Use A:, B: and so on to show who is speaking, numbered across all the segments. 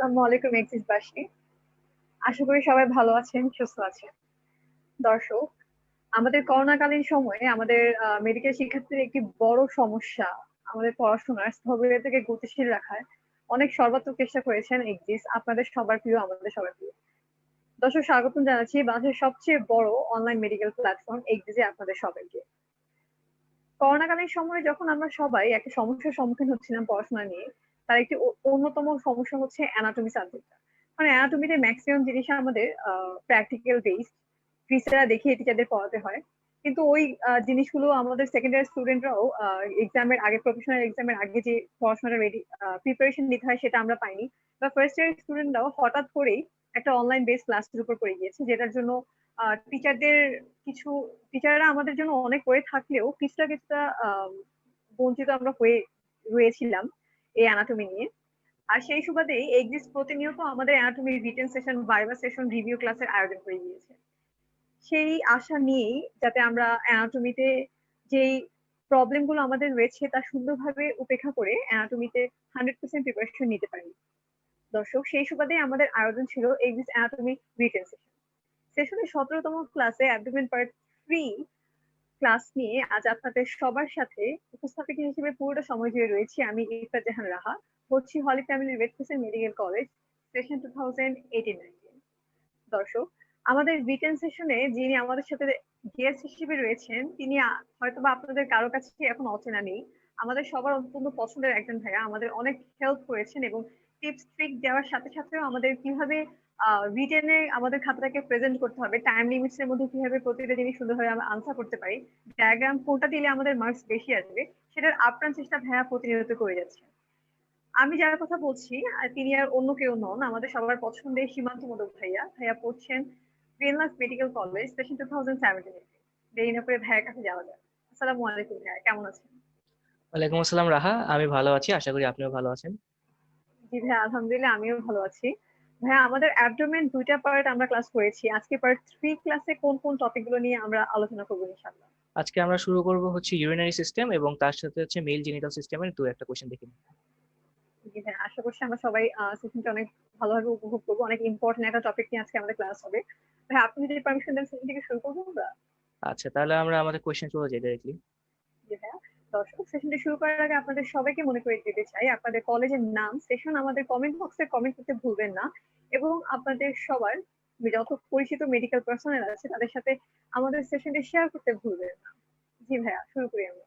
A: আসসালামু আলাইকুম এক্সিসবাসী। আশা করি সবাই ভালো আছেন, সুস্থ আছেন। দর্শক, আমাদের করোনাকালীন সময়ে আমাদের মেডিকেল শিক্ষার্থীদের একটি বড় সমস্যা আমাদের পড়াশোনার স্থবিরতাকে গতিশীল রাখার অনেক সর্বাত্মক চেষ্টা করেছেন এক্সিস, আপনাদের সবার প্রিয়, আমাদের সবার প্রিয়। দর্শক, স্বাগতম জানাচ্ছি বাংলাদেশের সবচেয়ে বড় অনলাইন মেডিকেল প্ল্যাটফর্ম এক্সিসে আপনাদের সবাইকে। করোনাকালীন সময়ে যখন আমরা সবাই একটা সমস্যার সম্মুখীন হচ্ছিলাম পড়াশোনা নিয়ে, তার একটি অন্যতম সমস্যা হচ্ছে অ্যানাটমি সাবজেক্টটা। মানে অ্যানাটমিতে ম্যাক্সিমাম জিনিস আমাদের প্র্যাকটিক্যাল বেসড, টিচাররা দেখিয়ে টিচারদের পড়াতে হয়। কিন্তু ওই জিনিসগুলো আমাদের সেকেন্ডারি স্টুডেন্টরাও এক্সামের আগে, প্রফেশনাল এক্সামের আগে যে পড়াশোনাটা রেডি প্রিপারেশন নিতে হয় সেটা আমরা পাইনি। বা ফার্স্ট ইয়ার স্টুডেন্টরাও হঠাৎ করেই একটা অনলাইন বেস ক্লাসের উপর পড়ে গিয়েছে, যেটার জন্য টিচারদের কিছু টিচাররা আমাদের জন্য অনেক করে থাকলেও কিছুটা কিছুটা বঞ্চিত আমরা হয়ে রয়েছিলাম এই অ্যানাটমি নিয়ে। আর সেই সুবাদেই এক্সিস প্রতিনিয়ত আমাদের anatomy written session, viva session, review ক্লাসের আয়োজন করে গিয়েছে সেই আশা নিয়েই, যাতে আমরা অ্যানাটমিতে যেই প্রবলেম গুলো আমাদের রয়েছে তা সুন্দরভাবে উপেক্ষা করে অ্যানাটমিতে 100% প্রিপারেশন নিতে পারি। দর্শক, সেই সুবাদে আমাদের আয়োজন ছিল এক্সিস অ্যানাটমি রিটেন সেশন। সেশনের 17তম ক্লাসে অ্যাবডোমেন পার্ট 3 ক্লাস নিয়ে আজ আপনাদের সবার সাথে উপস্থাপিকা হিসেবে পুরোটা সময় জুড়ে রয়েছি আমি, ইফতার জাহান রাহা। পড়ছি Holy Family Red Crescent Medical College, session 2018-19। দর্শক, আমাদের রিটেন সেশনে যিনি আমাদের সাথে গেস্ট হিসেবে রয়েছেন, তিনি হয়তোবা আপনাদের কারো কাছে এখন অচেনা নেই। আমাদের সবার অত্যন্ত পছন্দের একজন ভাইয়া, আমাদের অনেক হেল্প করেছেন এবং টিপস ট্রিক দেওয়ার সাথে সাথেও আমাদের কিভাবে রিটেনে আমাদের খাতাটাকে প্রেজেন্ট করতে হবে, টাইম লিমিটস এর মধ্যে কিভাবে প্রতিটা জিনিস সুন্দরভাবে আমরা আনসার করতে পারি, ডায়াগ্রাম কোনটা দিলে আমাদের মার্কস বেশি আসবে, সেটার আপ্রাণ চেষ্টা ভাইয়া প্রতিনিয়ত করে যাচ্ছে। আমি যার কথা বলছি তিনি আর অন্য কেউ নন, আমাদের সবার পছন্দের সীমান্ত মোদক ভাইয়া। ভাইয়া পড়ছেন গ্রিনলান্ড মেডিকেল কলেজ, সেশন 2017। দেরি না করে ভাইয়ের কাছে যাওয়া যাক। আসসালামু আলাইকুম ভাইয়া, কেমন আছেন?
B: ওয়ালাইকুম আসসালাম রাহা, আমি ভালো আছি। আশা করি আপনিও ভালো আছেন।
A: জি ভাইয়া, আলহামদুলিল্লাহ আমিও ভালো আছি। ভাইয়া, আমাদের অ্যাবডোমেন দুইটা পার্ট আমরা ক্লাস করেছি, আজকে পার্ট 3 ক্লাসে কোন কোন টপিক গুলো নিয়ে আমরা আলোচনা করবো ইনশাআল্লাহ?
B: আজকে আমরা শুরু করব হচ্ছে ইউরিনারি সিস্টেম এবং তার সাথে হচ্ছে মেল জেনিটাল সিস্টেমের দু একটা কোশ্চেন দেখে নিই।
A: জি ভাইয়া, আশা করছি আমরা সবাই সেশনটা অনেক ভালোভাবে উপভোগ করবো। অনেক ইম্পর্টেন্ট একটা টপিক নিয়ে আজকে আমাদের ক্লাস হবে। ভাইয়া, আপনি যদি পারমিশন দেন সেশন থেকে শুরু করবো আমরা।
B: আচ্ছা, তাহলে আমরা আমাদের কোশ্চেন চলে যাই ডাইরেক্টলি।
A: জি ভাইয়া। দর্শক, সেশনটি শুরু করার আগে আপনাদের সবাইকে মনে করে দিতে চাই, আপনাদের কলেজের নাম, সেশন আমাদের কমেন্ট বক্সে কমেন্ট করতে ভুলবেন না। এবং আপনাদের সবার যত পরিচিত মেডিকেল পার্সোনাল আছে তাদের সাথে আমাদের সেশনটি শেয়ার করতে ভুলবেন না। জি ভাইয়া, শুরু করি আমরা।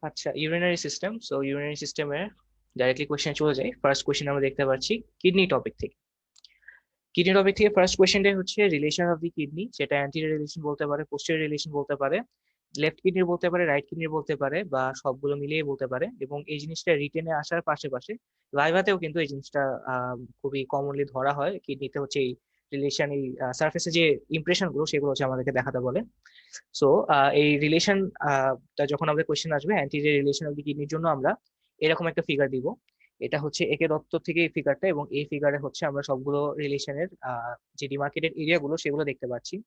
B: আচ্ছা, ইউরিনারি সিস্টেম। সো ইউরিনারি সিস্টেমে ডাইরেক্টলি কোশ্চেন চলে যাই। ফার্স্ট কোশ্চেন আমরা দেখতে পাচ্ছি কিডনি টপিক থেকে। কিডনি টপিক থেকে ফার্স্ট কোশ্চেনটাই হচ্ছে রিলেশন অফ দি কিডনি, সেটা অ্যান্টিরিয়র রিলেশন বলতে পারে, পোস্টেরিয়র রিলেশন বলতে পারে, লেফট কিডনির বলতে পারে, রাইট কিডনির বলতে পারে, বা সবগুলো মিলিয়ে বলতে পারে। এবং এই জিনিসটা রিটেনে আসার পাশে ভাইভাতেও কিন্তু এই জিনিসটা খুবই কমনলি ধরা হয়। কিডনিতে হচ্ছে এই রিলেশন, এই সার্ফেসে যে ইমপ্রেশন গুলো সেগুলো হচ্ছে আমাদেরকে দেখাতে বলে। সো এই রিলেশন যখন আমাদের কোয়েশ্চেন আসবে অ্যান্টিরিয়র রিলেশন অফ দি কিডনির জন্য আমরা এরকম একটা ফিগার দিব। এটা হচ্ছে একে দত্ত থেকে এই ফিগারটা, এবং এই ফিগারে হচ্ছে আমরা সবগুলো রিলেশনের যে ডিমার্কেটেড এরিয়া গুলো সেগুলো দেখতে পাচ্ছি।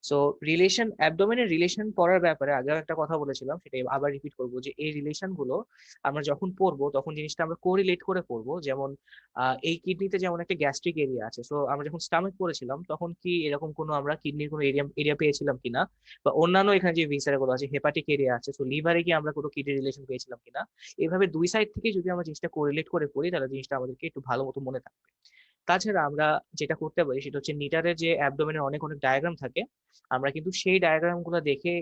B: সো রিলেশন, অ্যাবডোমেনের রিলেশন পড়ার ব্যাপারে আগেও একটা কথা বলেছিলাম, সেটাই আবার রিপিট করবো, যে এই রিলেশন গুলো আমরা যখন পড়বো তখন জিনিসটা আমরা কোরিলেট করে পড়বো। যেমন এই কিডনিতে যেমন একটা গ্যাস্ট্রিক এরিয়া আছে, সো আমরা যখন স্টামাক পড়েছিলাম তখন কি এরকম কোনো আমরা কিডনির কোনো এরিয়া এরিয়া পেয়েছিলাম কিনা, বা অন্যান্য এখানে যে ভিসার গুলো আছে, হেপাটিক এরিয়া আছে, সো লিভারে কি আমরা কোনো কিডনি রিলেশন পেয়েছিলাম কিনা। এইভাবে দুই সাইড থেকে যদি আমরা জিনিসটা কোরিলেট করে পড়ি তাহলে জিনিসটা আমাদেরকে একটু ভালো মতো মনে থাকবে। তাছাড়া আমরা যেটা করতে পারি সেটা হচ্ছে নিটারের যে অ্যাবডোমেনের অনেক অনেক ডায়াগ্রাম থাকে, আমরা কিন্তু সেই ডায়াগ্রাম গুলো দেখে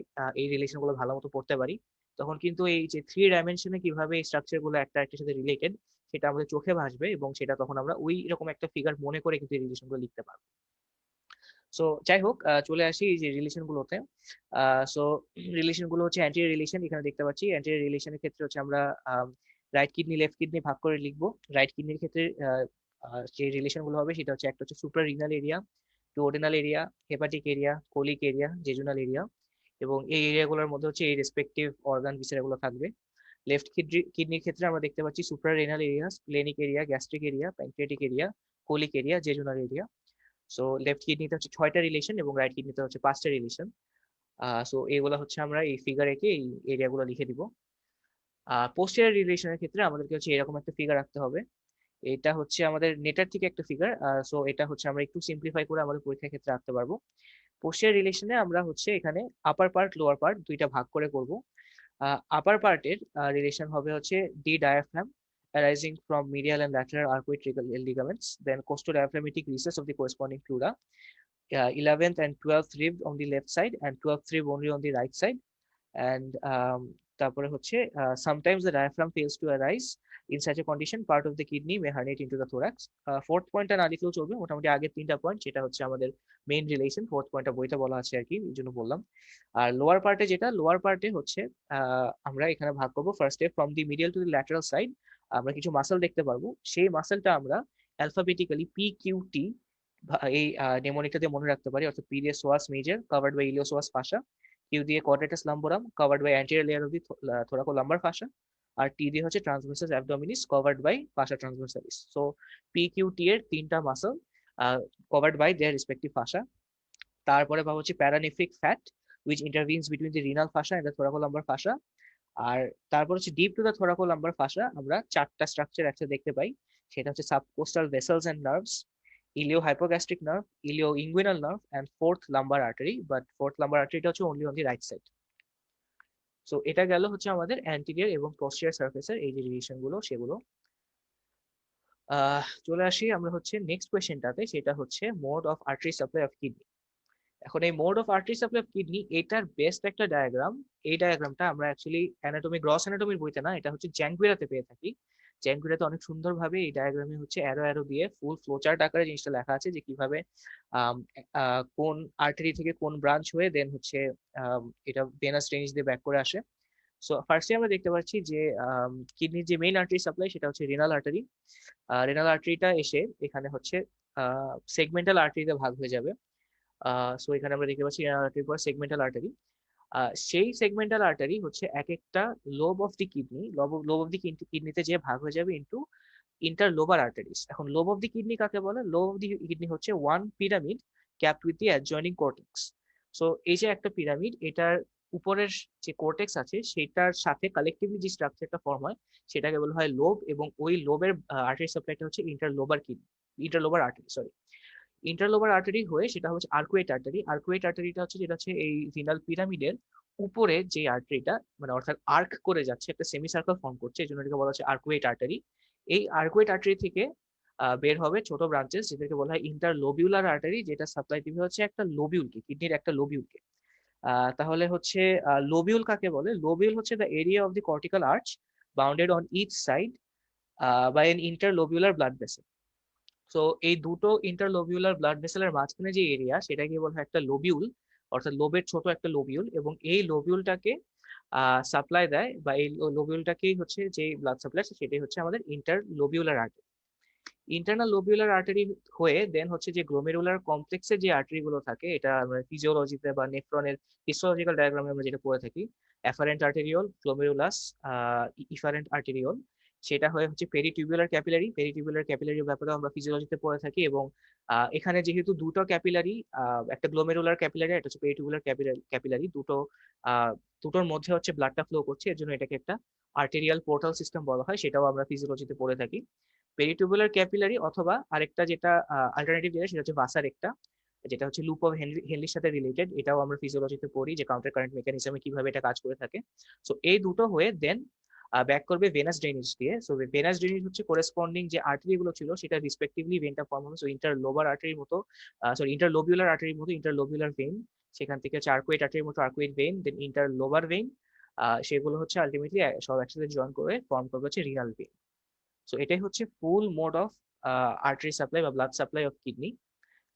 B: এই রিলেশন গুলো ভালো মতো পড়তে পারি। তখন কিন্তু এই যে 3 ডাইমেনশনে কিভাবে এই স্ট্রাকচার গুলো একটা একটার সাথে রিলেটেড সেটা আমাদের চোখে ভাসবে, এবং সেটা তখন আমরা ওই রকম একটা ফিগার মনে করে কিন্তু এই রিলেশন গুলো লিখতে পারবো। সো যাই হোক, চলে আসি এই যে রিলেশন গুলোতে। সো রিলেশন গুলো হচ্ছে অ্যান্টিরিয়র রিলেশন, এখানে দেখতে পাচ্ছি অ্যান্টিরিয়র রিলেশনের ক্ষেত্রে হচ্ছে আমরা রাইট কিডনি লেফট কিডনি ভাগ করে লিখবো। রাইট কিডনির ক্ষেত্রে যে রিলেশন গুলো হবে সেটা হচ্ছে একটা হচ্ছে supra renal area, duodenal area, hepatic area, colic area, jejunal area, এবং এই এরিয়াগুলোর মধ্যে হচ্ছে এই রেসপেক্টিভ অর্গান ভিসেরাগুলো থাকবে। লেফট কিডনির ক্ষেত্রে আমরা দেখতে পাচ্ছি supra renal area, splenic area, gastric area, pancreatic area, colic area, jejunal area. So left কিডনিতে হচ্ছে 6টা রিলেশন এবং রাইট কিডনিতে হচ্ছে 5টা রিলেশন। সো এগুলো হচ্ছে আমরা এই ফিগার এঁকে এই এরিয়াগুলো লিখে দিব। পোস্টেরিয়র রিলেশনের ক্ষেত্রে আমাদেরকে হচ্ছে এরকম একটা ফিগার রাখতে হবে। এটা হচ্ছে আমাদের নেটার থেকে একটা ফিগার। সো এটা হচ্ছে আমরা একটু সিম্পলিফাই করে আমাদের পরীক্ষার ক্ষেত্রে রাখতে পারবো। পোস্টের রিলেশনে আমরা হচ্ছে এখানে আপার পার্ট লোয়ার পার্ট দুইটা ভাগ করে করব। আপার পার্টের রিলেশন হবে হচ্ছে D diaphragm arising from medial and lateral arcuate ligaments, then costodiaphragmatic recess of the corresponding pleura, 11th and 12th rib on the left side and 12th rib only on the right side, and তারপরে হচ্ছে sometimes the diaphragm fails to arise. In such a condition, part of the kidney may herniate into the thorax. Fourth পয়েন্টটা না লিখলেও চলবে, মোটামুটি আগের তিনটা point যেটা হচ্ছে আমাদের মেইন রিলেশন, ফোর্থ পয়েন্টটা বইতে বলা আছে আর কি, এই জন্য বললাম। আর লোয়ার পার্টে যেটা, লোয়ার পার্টে হচ্ছে আমরা এখানে ভাগ করবো ফার্স্টে from the medial to the lateral side. আমরা কিছু মাসল দেখতে পারবো, সেই মাসলটা আমরা অ্যালফাবেটিক্যালি PQT এই নেমোনিকটা দিয়ে মনে রাখতে পারি, অর্থাৎ P দিয়ে psoas major covered by iliopsoas fascia, Q দিয়ে quadratus lumborum covered by anterior layer of the thoracolumbar fascia, R T দিয়ে হচ্ছে transversus abdominis covered by fascia transversalis. So PQT এর তিনটা muscle covered by their respective fascia। তারপরে পাবো হচ্ছে paranephric fat which intervenes between the renal fascia and the thoracolumbar fascia। আর তারপর হচ্ছে deep to the thoracolumbar fascia আমরা চারটা structure একসাথে দেখতে পাই, সেটা হচ্ছে subcostal vessels and nerves, iliohypogastric nerve, ilioinguinal nerve, and fourth lumbar artery, but fourth lumbar artery টা হচ্ছে only on the right side. So এটা গেল হচ্ছে আমাদের অ্যান্টিরিয়র এবং পোস্টেরিয়র সারফেসের এই যে রিলেশন গুলো সেগুলো। চলে আসি আমরা হচ্ছে নেক্সট কোয়েশ্চেনটাতে, সেটা হচ্ছে mode of artery supply of kidney. এখন এই mode of artery supply of kidney এটার বেস্ট একটা ডায়াগ্রাম, এই ডায়াগ্রামটা আমরা অ্যাকচুয়ালি অ্যানাটমি গ্রস অ্যানাটমির বইতে না, এটা হচ্ছে জ্যাঙ্গুইরাতে পেয়ে থাকি। জ্যাঙ্গুইরাতে অনেক সুন্দরভাবে এই ডায়াগ্রামে হচ্ছে অ্যারো অ্যারো দিয়ে ফুল ফ্লোচার্ট আকারে জিনিসটা লেখা আছে, যে কিভাবে কোন আর্টারি থেকে কোন ব্রাঞ্চ হয়ে দেন হচ্ছে এটা ভেনাস ড্রেনেজ দিয়ে ব্যাক করে আসে। সো ফার্স্টে আমরা দেখতে পাচ্ছি যে কিডনির যে মেইন আর্টারি সাপ্লাই সেটা হচ্ছে রেনাল আর্টারি। রেনাল আর্টারিটা এসে এখানে হচ্ছে সেগমেন্টাল আর্টারিতে ভাগ হয়ে যাবে। সো এখানে আমরা দেখতে পাচ্ছি রেনাল আর্টারির পর সেগমেন্টাল আর্টারি। সেই সেগমেন্টাল আর্টারি হচ্ছে এক একটা lobe of the kidney, lobe of the কিডনিতে যে ভাগ হয়ে যাবে ইনটু ইন্টারলোবার আর্টারিজ। এখন লোব অফ দি কিডনি কাকে বলে? লোব অফ দি কিডনি হচ্ছে one pyramid ক্যাপড with the adjoining cortex. So এই যে একটা পিরামিড, এটার উপরের যে কর্টেক্স আছে সেটার সাথে কালেকটিভলি যে স্ট্রাকচারটা ফর্ম হয় সেটাকে বলা হয় লোব, এবং ওই লোবের আর্টারি সাপ্লাইটা হচ্ছে ইন্টারলোবার কিডনি, ইন্টারলোবার আর্টারি, সরি ইন্টারলোবার আর্টারি হয়ে সেটা হচ্ছে আর্কুয়েট আর্টারি। আর্কুয়েট আর্টারিটা হচ্ছে যেটা হচ্ছে এই রিনাল পিরামিডের উপরে যে আর্টারিটা, মানে অর্থাৎ আর্ক করে যাচ্ছে, একটা সেমি সার্কেল ফর্ম করছে, এই জন্য এটাকে বলা হচ্ছে আর্কুয়েট আর্টারি। এই আর্কুয়েট আর্টারি থেকে বের হবে ছোট ব্রাঞ্চেস যেটাকে বলা হয় ইন্টারলোবিউলার আর্টারি, যেটা সাপ্লাই দিবে হচ্ছে একটা লোবিউলকে, কিডনির একটা লোবিউলকে। তাহলে হচ্ছে লোবিউল কাকে বলে? লোবিউল হচ্ছে the area of the cortical arch bounded on each side by an interlobular blood vessel. So এই দুটো ইন্টারলোবিউলার ব্লাড ভেসেলের মাঝখানে যে এরিয়া সেটাকে বলা হয় একটা লোবিউল, অর্থাৎ লোবের ছোট একটা লোবিউল, এবং এই লোবিউলটাকে সাপ্লাই দেয়, বা এই লোবিউলটাকেই হচ্ছে যে ব্লাড সাপ্লাই সেটাই হচ্ছে আমাদের ইন্টারলোবিউলার আর্টারি। ইন্টারনাল লোবিউলার আর্টারি হয়ে দেন হচ্ছে যে গ্লোমেরুলার কমপ্লেক্সের যে আর্টারি গুলো থাকে, এটা আমরা ফিজিওলজিতে বা নেফ্রনের হিস্টোলজিক্যাল ডায়াগ্রামে আমরা যেটা পড়ে থাকি, অ্যাফারেন্ট আর্টেরিওল, গ্লোমেরুলাস, ইফারেন্ট আর্টেরিওল, সেটা হয়ে হচ্ছে পেরিটিউবুলার ক্যাপিলারি। পেরিটিউবুলার ক্যাপিলারির ব্যাপারে আমরা ফিজিওলজিতে পড়ে থাকি, এবং এখানে যেহেতু দুটো ক্যাপিলারি, একটা গ্লোমেরুলার ক্যাপিলারি, একটা হচ্ছে পেরিটিউবুলার ক্যাপিলারি, দুটোর মধ্যে হচ্ছে ব্লাডটা ফ্লো করছে, এর জন্য এটাকে একটা আর্টেরিয়াল পোর্টাল সিস্টেম বলা হয়, সেটাও আমরা ফিজিওলজিতে পড়ে থাকি। পেরিটিউবুলার ক্যাপিলারি অথবা আরেকটা যেটা অল্টারনেটিভ যেটা, সেটা হচ্ছে ভাসা রেক্টা, যেটা হচ্ছে লুপ অফ হেনলির সাথে রিলেটেড, এটাও আমরা ফিজিওলজিতে পড়ি যে কাউন্টার কারেন্ট মেকানিজমে কিভাবে এটা কাজ করে থাকে। সো এই দুটো হয়ে দেন ব্যাক করবে ভেনাস ড্রেনেজ দিয়ে। সো ভেনাস ড্রেনেজ হচ্ছে করেসপন্ডিং যে আর্টারি গুলো ছিল সেটা রেসপেক্টিভলি ভেনটা ফর্ম হবে। সো ইন্টারলোবার আর্টারির মতো, সরি ইন্টারলোবিউলার আর্টারির মতো ইন্টারলোবিউলার ভেন, সেখান থেকে হচ্ছে আর্কুয়েট আর্টারির মতো আর্কুয়েট ভেন, দেন ইন্টারলোবার ভেন, সেগুলো হচ্ছে আলটিমেটলি সব একসাথে জয়েন করে ফর্ম করবে হচ্ছে রিনাল ভেন। সো এটাই হচ্ছে ফুল মোড অফ আর্টারি সাপ্লাই বা blood supply of kidney.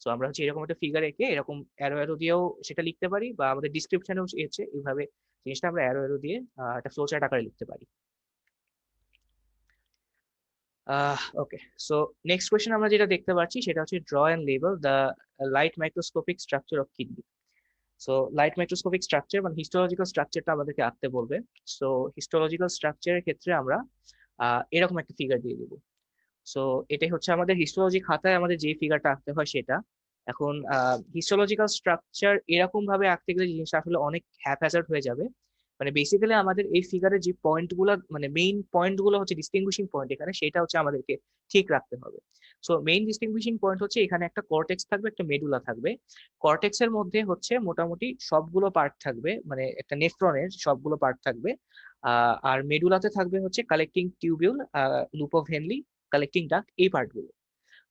B: So আমরা হচ্ছে এরকম একটা ফিগার এঁকে এরকম অ্যারো অ্যারো দিয়েও সেটা লিখতে পারি, বা আমাদের ডিসক্রিপশনেও এসেছে এইভাবে জিনিসটা আমরা অ্যারো অ্যারো দিয়ে একটা ফ্লোচার্ট আকারে লিখতে পারি। ওকে, সো নেক্সট কোয়েশ্চেন আমরা যেটা দেখতে পাচ্ছি সেটা হচ্ছে draw and label the light microscopic structure of kidney. So light microscopic structure মানে হিস্টোলজিক্যাল স্ট্রাকচারটা আমাদেরকে আঁকতে বলবে। সো হিস্টোলজিক্যাল স্ট্রাকচারের ক্ষেত্রে আমরা এরকম একটা ফিগার দিয়ে দিব। সো এটাই হচ্ছে আমাদের হিস্টোলজি খাতায় আমাদের যে ফিগারটা আঁকতে হয় সেটা। এখন হিস্টোলজিক্যাল স্ট্রাকচার এরকম ভাবে আঁকতে গেলে জিনিসটা আসলে অনেক হ্যাপহ্যাজার্ড হয়ে যাবে, মানে বেসিক্যালি আমাদের এই ফিগারের যে পয়েন্ট গুলো, মানে মেইন পয়েন্ট গুলো হচ্ছে ডিস্টিংগুইশিং পয়েন্ট এখানে, সেটা হচ্ছে আমাদেরকে ঠিক রাখতে হবে। সো মেইন ডিস্টিংগুইশিং পয়েন্ট হচ্ছে এখানে একটা কর্টেক্স থাকবে, একটা মেডুলা থাকবে। কর্টেক্স এর মধ্যে হচ্ছে মোটামুটি সবগুলো পার্ট থাকবে, মানে একটা নেফ্রনের সবগুলো পার্ট থাকবে। আর মেডুলাতে থাকবে হচ্ছে collecting tubule, loop of Henle, collecting duct, এই পার্টগুলো।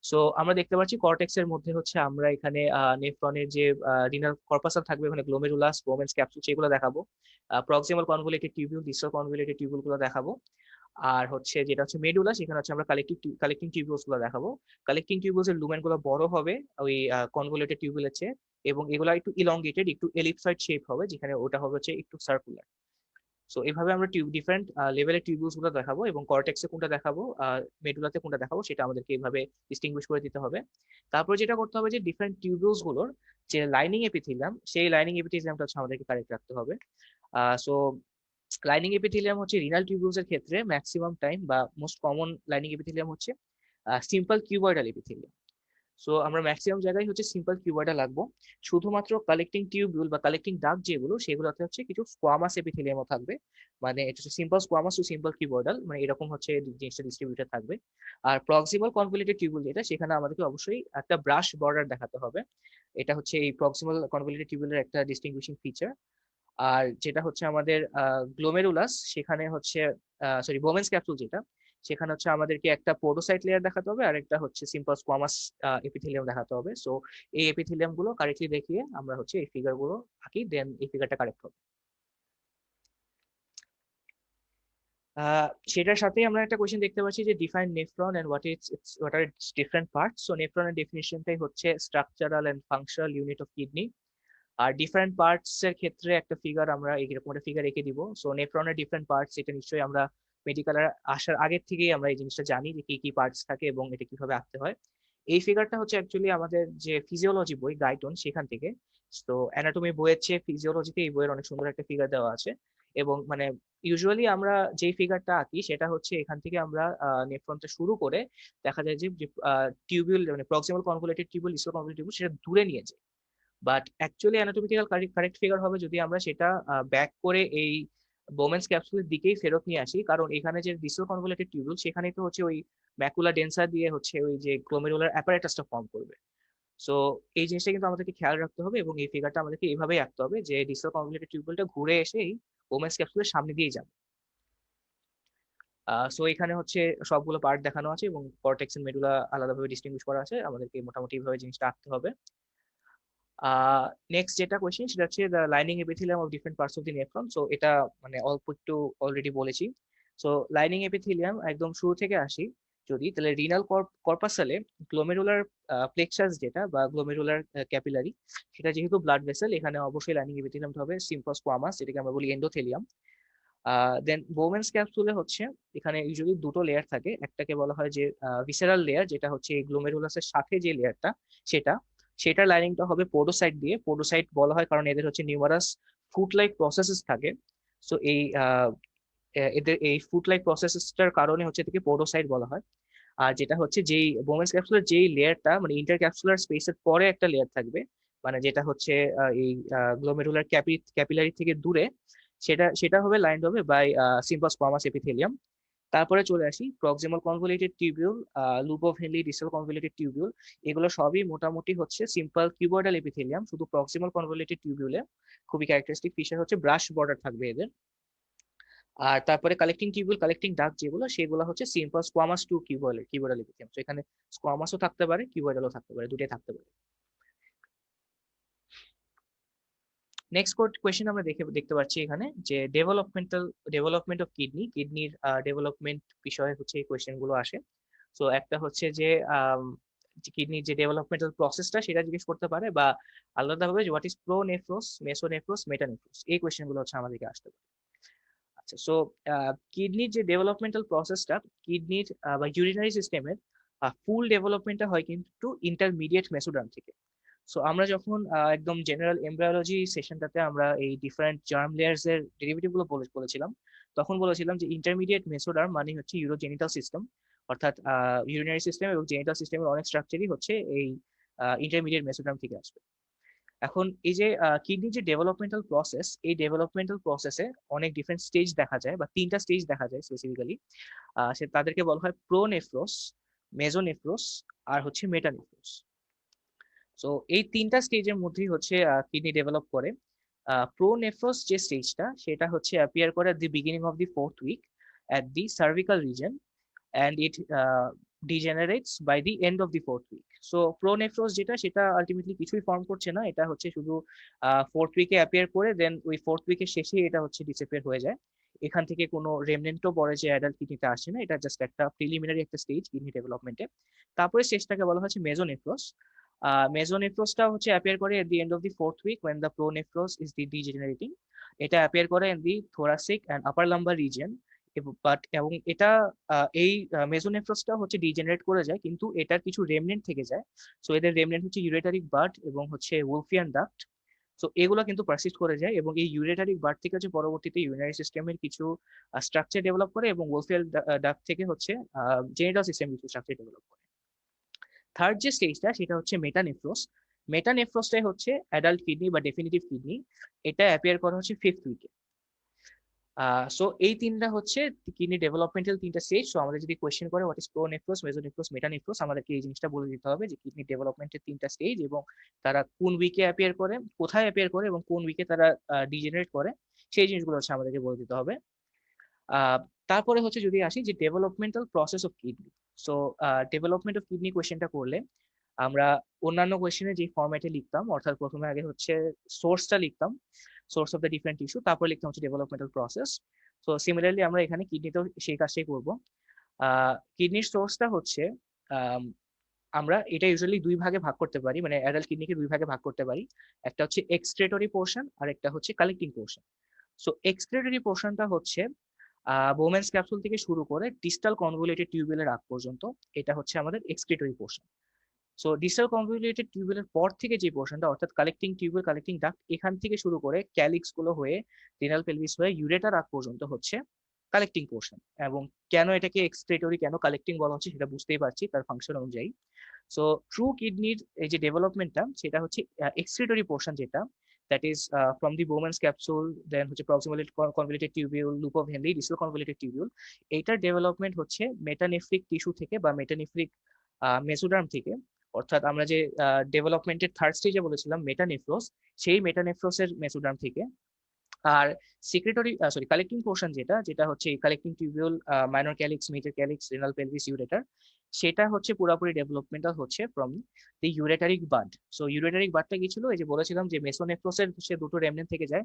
B: সো আমরা দেখতে পাচ্ছি কর্টেক্স এর মধ্যে হচ্ছে আমরা এখানে নেফ্রনের যে রিনাল কর্পাসাল থাকবে, ওখানে গ্লোমেরুলাস, বোমেন্স ক্যাপসুল, সেগুলো দেখাবো। Proximal convoluted tubule, distal convoluted tubule গুলো দেখাবো। আর হচ্ছে যেটা হচ্ছে মেডুলা, সেখানে হচ্ছে আমরা কালেক্টিং টিউবিউলস গুলো দেখাবো। কালেক্টিং টিউবিউলস এর লুমেন গুলো বড় হবে ওই কনভলিউটেড টিউবিউলের চেয়ে, এবং এগুলো একটু ইলংগেটেড, একটু এলিপসয়েড শেপ হবে, যেখানে ওটা হবে হচ্ছে একটু সার্কুলার। সো এইভাবে আমরা ডিফারেন্ট লেভেলের টিউবিউলস গুলো দেখাবো, এবং কর্টেক্সে কোনটা দেখাবো, মেডুলাতে কোনটা দেখাবো, সেটা আমাদেরকে এইভাবে ডিস্টিংগুইশ করে দিতে হবে। তারপর যেটা করতে হবে যে ডিফারেন্ট টিউবিউলস গুলোর যে লাইনিং এপিথেলিয়াম, সেই লাইনিং এপিথেলিয়ামটা হচ্ছে আমাদেরকে কারেক্ট রাখতে হবে। সো লাইনিং এপিথেলিয়াম হচ্ছে রিনাল টিউবিউলস এর ক্ষেত্রে ম্যাক্সিমাম টাইম বা মোস্ট কমন লাইনিং এপিথেলিয়াম হচ্ছে সিম্পল কিউবয়েডাল এপিথেলিয়াম। সো আমরা ম্যাক্সিমাম জায়গায় হচ্ছে সিম্পল কিউবয়েডাল লাগবো। শুধুমাত্র কালেক্টিং টিউবিউল বা কালেক্টিং ডাক্ট যেগুলো, সেগুলোতে হচ্ছে কিছু স্কোয়ামাস এপিথেলিয়ামও থাকবে। মানে এটা হচ্ছে simple squamous to simple cuboidal, মানে এরকম হচ্ছে জিনিসটা ডিস্ট্রিবিউটেড থাকবে। আর প্রক্সিমাল কনভলিউটেড টিউবিউল যেটা, সেখানে আমাদেরকে অবশ্যই একটা ব্রাশ বর্ডার দেখাতে হবে। এটা হচ্ছে এই প্রক্সিমাল কনভলিউটেড টিউবিউলের একটা ডিস্টিংগুইশিং ফিচার। আর যেটা হচ্ছে আমাদের গ্লোমেরুলাস, সেখানে হচ্ছে সরি বোমেন্স ক্যাপসুল যেটা, সেখানে হচ্ছে আমাদেরকে একটা পোডোসাইট লেয়ার দেখাতে হবে, আর একটা হচ্ছে সিম্পল স্কোয়ামাস এপিথেলিয়াম দেখাতে হবে। সো এই এপিথেলিয়াম গুলো কারেক্টলি দেখিয়ে আমরা হচ্ছে এই ফিগার গুলো আঁকি, দেন এই ফিগারটা কারেক্ট হবে। সেটার সাথেই আমরা একটা কোয়েশ্চেন দেখতে পাচ্ছি যে define nephron and what are its different parts. So নেফ্রনের ডেফিনিশনটাই হচ্ছে structural and functional unit of kidney. আর ডিফারেন্ট পার্টস এর ক্ষেত্রে একটা ফিগার আমরা এরকম একটা ফিগার এঁকে দিব। সো নেফ্রনের ডিফারেন্ট পার্টস, এটা নিশ্চয়ই আমরা মেডিকেল আসার আগের থেকেই আমরা এই জিনিসটা জানি যে কি কি পার্টস থাকে এবং এটা কিভাবে আঁকতে হয়। এই ফিগারটা হচ্ছে অ্যাকচুয়ালি আমাদের যে ফিজিওলজি বই গাইটন, সেখান থেকে। তো অ্যানাটমি বইয়ের চেয়ে ফিজিওলজিতে এই বইয়ের অনেক সুন্দর একটা ফিগার দেওয়া আছে। এবং মানে ইউজুয়ালি আমরা যেই ফিগারটা আঁকি সেটা হচ্ছে এখান থেকে আমরা নেফ্রনটা শুরু করে দেখা যায় যে টিউবিউল, মানে proximal convoluted tubule, distal convoluted tubule, সেটা দূরে নিয়ে যায়। But actually anatomical correct figure হবে যদি আমরা সেটা ব্যাক করে এই বোমেন্স ক্যাপসুলের দিকেই ফেরত নিয়ে আসি, কারণ এখানে যে ডিসেল কনভলিউটেড টিউবিউল, সেখানেই তো হচ্ছে ওই ম্যাকুলা ডেন্সা দিয়ে হচ্ছে ওই যে গ্লোমেরুলার অ্যাপারেটাসটা ফর্ম করবে। সো এই জিনিসটা কিন্তু আমাদেরকে খেয়াল রাখতে হবে, এবং এই ফিগারটা আমাদেরকে এইভাবেই আঁকতে হবে যে ডিসেল কনভলিউটেড টিউবিউলটা ঘুরে এসে এই বোমেন্স ক্যাপসুলের সামনে দিয়েই যাবে। সো এখানে হচ্ছে সবগুলো পার্ট দেখানো আছে, এবং কর্টেক্স এন্ড মেডুলা আলাদাভাবে ডিস্টিংগুইশ করা আছে। আমাদেরকে মোটামুটি ভাবে জিনিসটা আঁকতে হবে। নেক্সট যেটা কোয়েশ্চেন, সেটা হচ্ছে the lining epithelium of different parts of the nephron. So এটা মানে অল্প একটু অলরেডি বলেছি। সো লাইনিং এপিথেলিয়াম একদম শুরু থেকে আসি যদি, তাহলে রিনাল কর্পাসালে গ্লোমেরুলার প্লেক্সাস যেটা বা গ্লোমেরুলার ক্যাপিলারি, সেটা যেহেতু ব্লাড ভেসেল, এখানে অবশ্যই লাইনিং এপিথেলিয়ামটা হবে সিম্পল স্কোয়ামাস, যেটাকে আমরা বলি এন্ডোথেলিয়াম। দেন বোমেন্স ক্যাপসুলে হচ্ছে এখানে ইউজুয়ালি দুটো লেয়ার থাকে। একটাকে বলা হয় যে ভিসেরাল লেয়ার, যেটা হচ্ছে এই গ্লোমেরুলাসের সাথে যে লেয়ারটা, সেটা সেটার লাইনিংটা হবে পোডোসাইট দিয়ে। পোডোসাইট বলা হয় কারণ এদের হচ্ছে নিউমারাস ফুট লাইক প্রসেসেস থাকে। সো এই এদের এই ফুট লাইক প্রসেসেসটার কারণে হচ্ছে এটাকে পোডোসাইট বলা হয়। আর যেটা হচ্ছে যেই বোমেন্স ক্যাপসুলার যেই লেয়ারটা, মানে ইন্টার ক্যাপসুলার স্পেসের পরে একটা লেয়ার থাকবে, মানে যেটা হচ্ছে এই গ্লোমেরুলার ক্যাপিলারি থেকে দূরে, সেটা সেটা হবে লাইন্ড হবে বাই সিম্পল স্কোয়ামাস এপিথেলিয়াম। তারপরে চলে আসি proximal convoluted tubule, loop of Henle, distal convoluted tubule, এগুলো সবই মোটামুটি হচ্ছে সিম্পল কিউবয়েডাল এপিথেলিয়াম। শুধু প্রক্সিমাল কনভলিউটেড টিউবিউলে খুবই ক্যারেক্টারিস্টিক ফিচার হচ্ছে ব্রাশ বর্ডার থাকবে এদের। আর তারপরে কালেক্টিং টিউবিউল, কালেক্টিং ডাক্ট যেগুলো, সেগুলো হচ্ছে simple squamous to cuboidal epithelium. তো এখানে স্কোয়ামাসও থাকতে পারে, কিউবয়েডালও থাকতে পারে, দুটোই থাকতে পারে। নেক্সট কোয়েশ্চেন আমরা দেখতে পাচ্ছি এখানে যে ডেভেলপমেন্ট অফ কিডনির ডেভেলপমেন্ট বিষয়ে হচ্ছে এই কোয়েশ্চেন গুলো আসে। সো একটা হচ্ছে যে কিডনির যে ডেভেলপমেন্টাল প্রসেসটা, সেটা জিজ্ঞেস করতে পারে, বা আলাদাভাবে হোয়াট ইজ প্রোনেফ্রোস, মেসোনেফ্রোস, মেটানেফ্রোস, এই কোয়েশ্চেন গুলো হচ্ছে আমাদেরকে আসতে পারে। আচ্ছা, সো কিডনির যে ডেভেলপমেন্টাল প্রসেসটা, কিডনির বা ইউরিনারি সিস্টেমের ফুল ডেভেলপমেন্টটা হয় কিন্তু ইন্টারমিডিয়েট মেসোডার্ম থেকে। সো আমরা যখন একদম জেনারেল এমব্রায়োলজি সেশনটাতে আমরা এই ডিফারেন্ট জার্ম লেয়ার্স এর ডেরিভেটিভ গুলো বলেছিলাম, তখন বলেছিলাম যে ইন্টারমিডিয়েট মেসোডার্ম মানে হচ্ছে ইউরোজেনিটাল সিস্টেম, অর্থাৎ ইউরিনারি সিস্টেম এবং জেনিটাল সিস্টেমের অনেক স্ট্রাকচারই হচ্ছে এই ইন্টারমিডিয়েট মেসোডার্ম থেকে আসবে। এখন এই যে কিডনি যে ডেভেলপমেন্টাল প্রসেস, এই ডেভেলপমেন্টাল প্রসেসে অনেক ডিফারেন্ট স্টেজ দেখা যায় বা 3টা স্টেজ দেখা যায় স্পেসিফিক্যালি। সে তাদেরকে বলা হয় প্রোনেফ্রোস, মেজোনেফ্রোস আর হচ্ছে মেটানেফ্রোস। সো এই 3টা স্টেজের মধ্যেই হচ্ছে কিডনি ডেভেলপ করে। প্রোনেফ্রোস যে স্টেজটা সেটা হচ্ছে অ্যাপিয়ার করে at the beginning of the 4th week at the cervical region and it degenerates by the end of the 4th week. So প্রোনেফ্রোস যেটা সেটা আলটিমেটলি কিছুই ফর্ম করছে না, এটা হচ্ছে শুধু 4th উইকে অ্যাপিয়ার করে দেন ওই 4th উইকের শেষে এটা হচ্ছে ডিসঅ্যাপিয়ার হয়ে যায়। এখান থেকে কোনো রেমনেন্টও পরে যে অ্যাডাল্ট কিডনিতে আসে না, এটা জাস্ট একটা প্রিলিমিনারি একটা স্টেজ কিডনি ডেভেলপমেন্টে। তারপরে স্টেজটাকে বলা হচ্ছে মেজোনেফ্রোস। মেজোনেফ্রোসটা হচ্ছে অ্যাপিয়ার করে at the end of the 4th week when the pronephros is the degenerating. এটা অ্যাপিয়ার করে in the thoracic and upper lumbar region। এবং এটা এই মেজোনেফ্রোসটা হচ্ছে ডিজেনারেট করে যায়, কিন্তু এটার কিছু রেমনেন্ট থেকে যায়। সো এদের রেমনেন্ট হচ্ছে ইউরেটারিক বার্ড এবং হচ্ছে উলফিয়ান ডাক্ট। সো এগুলো কিন্তু পারসিস্ট করে যায় এবং এই ইউরেটারিক বার্ড থেকে হচ্ছে পরবর্তীতে ইউরিনারি সিস্টেমের কিছু স্ট্রাকচার ডেভেলপ করে এবং ওলফিয়ান ডাক্ট থেকে হচ্ছে জেনিটাল সিস্টেম কিছু স্ট্রাকচার ডেভেলপ করে। থার্ড যে স্টেজটা সেটা হচ্ছে মেটানেফ্রোস। মেটানেফ্রোসটাই হচ্ছে অ্যাডাল্ট কিডনি বা ডেফিনিটিভ কিডনি। এটা অ্যাপিয়ার করা হচ্ছে 5th উইকে। সো এই 3টা হচ্ছে কিডনি ডেভেলপমেন্টাল 3টা স্টেজ। সো আমাদের যদি কোয়েশ্চেন করে হোয়াট ইজ প্রোনেফ্রোস, মেজোনেফ্রোস, মেটানেফ্রোস, আমাদেরকে এই জিনিসটা বলে দিতে হবে যে কিডনি ডেভেলপমেন্টের 3টা স্টেজ এবং তারা কোন উইকে অ্যাপিয়ার করে, কোথায় অ্যাপিয়ার করে এবং কোন উইকে তারা ডিজেনারেট করে, সেই জিনিসগুলো হচ্ছে আমাদেরকে বলে দিতে হবে। তারপরে হচ্ছে যদি আসি যে developmental process of kidney. So development of kidney কোয়েশ্চেনটা করলে আমরা অন্যান্য কোয়েশ্চেনে যে ফরম্যাটে লিখতাম, অর্থাৎ প্রথমে আগে হচ্ছে সোর্সটা লিখতাম, source of the different tissue, তারপর লিখতাম হচ্ছে ডেভেলপমেন্টাল প্রসেস। সো সিমিলারলি আমরা এখানে কিডনিতেও সেই কাজটাই করবো। কিডনির সোর্সটা হচ্ছে আমরা এটা ইউজুয়ালি 2 ভাগে ভাগ করতে পারি, মানে অ্যাডাল্ট কিডনিকে 2 ভাগে ভাগ করতে পারি। একটা হচ্ছে এক্সক্রেটরি পোর্শন আর একটা হচ্ছে কালেক্টিং পোর্শন। সো এক্সক্রেটরি পোর্শনটা হচ্ছে বোমেন্স ক্যাপসুল থেকে শুরু করে ডিস্টাল কনভলিউটেড টিউবুলের আগ পর্যন্ত, এটা হচ্ছে আমাদের excretory portion. So distal convoluted টিউবুলের পর থেকে যে পোর্শনটা অর্থাৎ কালেক্টিং টিউবুল, কালেক্টিং ডাক্ট, এখান থেকে শুরু করে ক্যালিক্স গুলো হয়ে রিনাল পেলভিস হয়ে ইউরেটার আগ পর্যন্ত হচ্ছে কালেক্টিং পোর্শন। এবং কেন এটাকে এক্সক্রিটরি কেন কালেক্টিং বলা হচ্ছে সেটা বুঝতেই পারছি তার ফাংশন অনুযায়ী। সো ট্রু কিডনির এই যে ডেভেলপমেন্টটা সেটা হচ্ছে এক্সক্রিটরি পোর্শন, যেটা that is from the Bowman's capsule, then হচ্ছে proximal convoluted tubule, loop of Henle, distal convoluted tubule। এইটার ডেভেলপমেন্ট হচ্ছে মেটানেফ্রিক টিস্যু থেকে বা মেটানেফ্রিক মেসোডার্ম থেকে, অর্থাৎ আমরা যে ডেভেলপমেন্টের থার্ড স্টেজে বলেছিলাম মেটানেফ্রোস, সেই মেটানেফ্রোসের মেসোডার্ম থেকে। আর কালেক্টিং পোর্শন যেটা যেটা হচ্ছে collecting tubule, minor calyx, major calyx, renal pelvis, ureter, সেটা হচ্ছে পুরোপুরি ডেভেলপমেন্টাল হচ্ছে ফ্রম দি ইউরেটারিক বাড। সো ইউরেটারিক বাডটা কি ছিল, এই যে বলেছিলাম যে মেসোনেফ্রোসের হচ্ছে দুটো রেমনেন্ট থেকে যায়।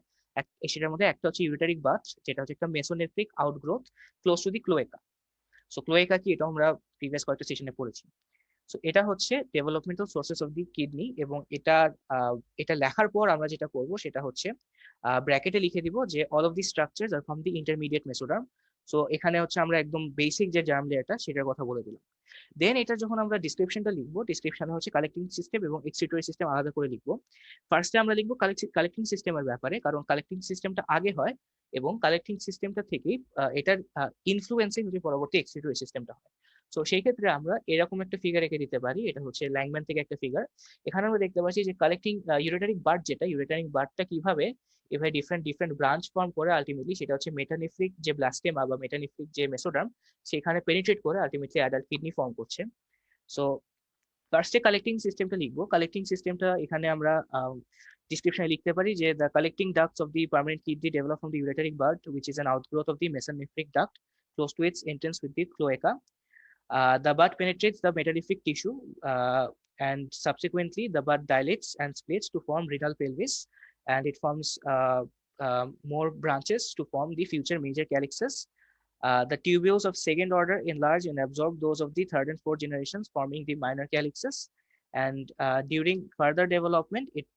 B: সেটার মধ্যে একটা হচ্ছে ইউরেটারিক বাড, যেটা হচ্ছে একটা মেসোনেফ্রিক outgrowth close to the ক্লোয়েকা। So ক্লোয়েকা কি, এটা আমরা প্রিভিয়াস কয়েকটা সেশনে পড়েছি। সো এটা হচ্ছে developmental sources of the kidney এবং এটা লেখার পর আমরা যেটা করব সেটা হচ্ছে ব্র্যাকেটে লিখে দিব যে all of the structures are from the intermediate mesoderm. So এখানে হচ্ছে আমরা একদম বেসিক যে জার্ম লেয়ারটা সেটার কথা বলে দিলাম। দেন এটা যখন আমরা ডিসক্রিপশনটা লিখবো, ডিসক্রিপশনে হচ্ছে কালেক্টিং সিস্টেম এবং এক্সক্রিটরি সিস্টেম আলাদা করে লিখবো। ফার্স্টে আমরা লিখবো কালেক্টিং সিস্টেমের ব্যাপারে, কারণ কালেক্টিং সিস্টেমটা আগে হয় এবং কালেক্টিং সিস্টেমটা থেকেই এটার ইনফ্লুয়েন্সিং হচ্ছে পরবর্তী এক্সক্রিটরি সিস্টেমটা হয়। সো সেই ক্ষেত্রে আমরা এরকম একটা ফিগার রেখে দিতে পারি, এটা হচ্ছে ল্যাংম্যান থেকে একটা ফিগার। এখানে আমরা দেখতে পাচ্ছি যে কালেক্টিং ইউরেটারিক বার্ড, যেটা ইউরেটারিক বার্ডটা কিভাবে এভাবে ডিফারেন্ট ডিফারেন্ট ব্রাঞ্চ ফর্ম করে আলটিমেটলি সেটা হচ্ছে মেটানেফ্রিক যে ব্লাস্টেমা বা মেটানেফ্রিক যে মেসোডার্ম সেখানে পেনিট্রেট করে আলটিমেটলি অ্যাডাল্ট কিডনি ফর্ম করছে। সো ফার্স্টে কালেক্টিং সিস্টেমটা লিখবো। কালেক্টিং সিস্টেমটা এখানে আমরা ডিসক্রিপশনে লিখতে পারি যে the collecting ducts of the permanent kidney develop from the ureteric bud which is an outgrowth of the mesonephric duct close to its entrance with the cloaca. The bud penetrates the metallific tissue, and subsequently the bud dilates and splits to form renal pelvis, and it forms more branches to form the future major calyxes. The tubules of second order enlarge and absorb those of the third and fourth generations, forming the minor calyxes. And during further development, it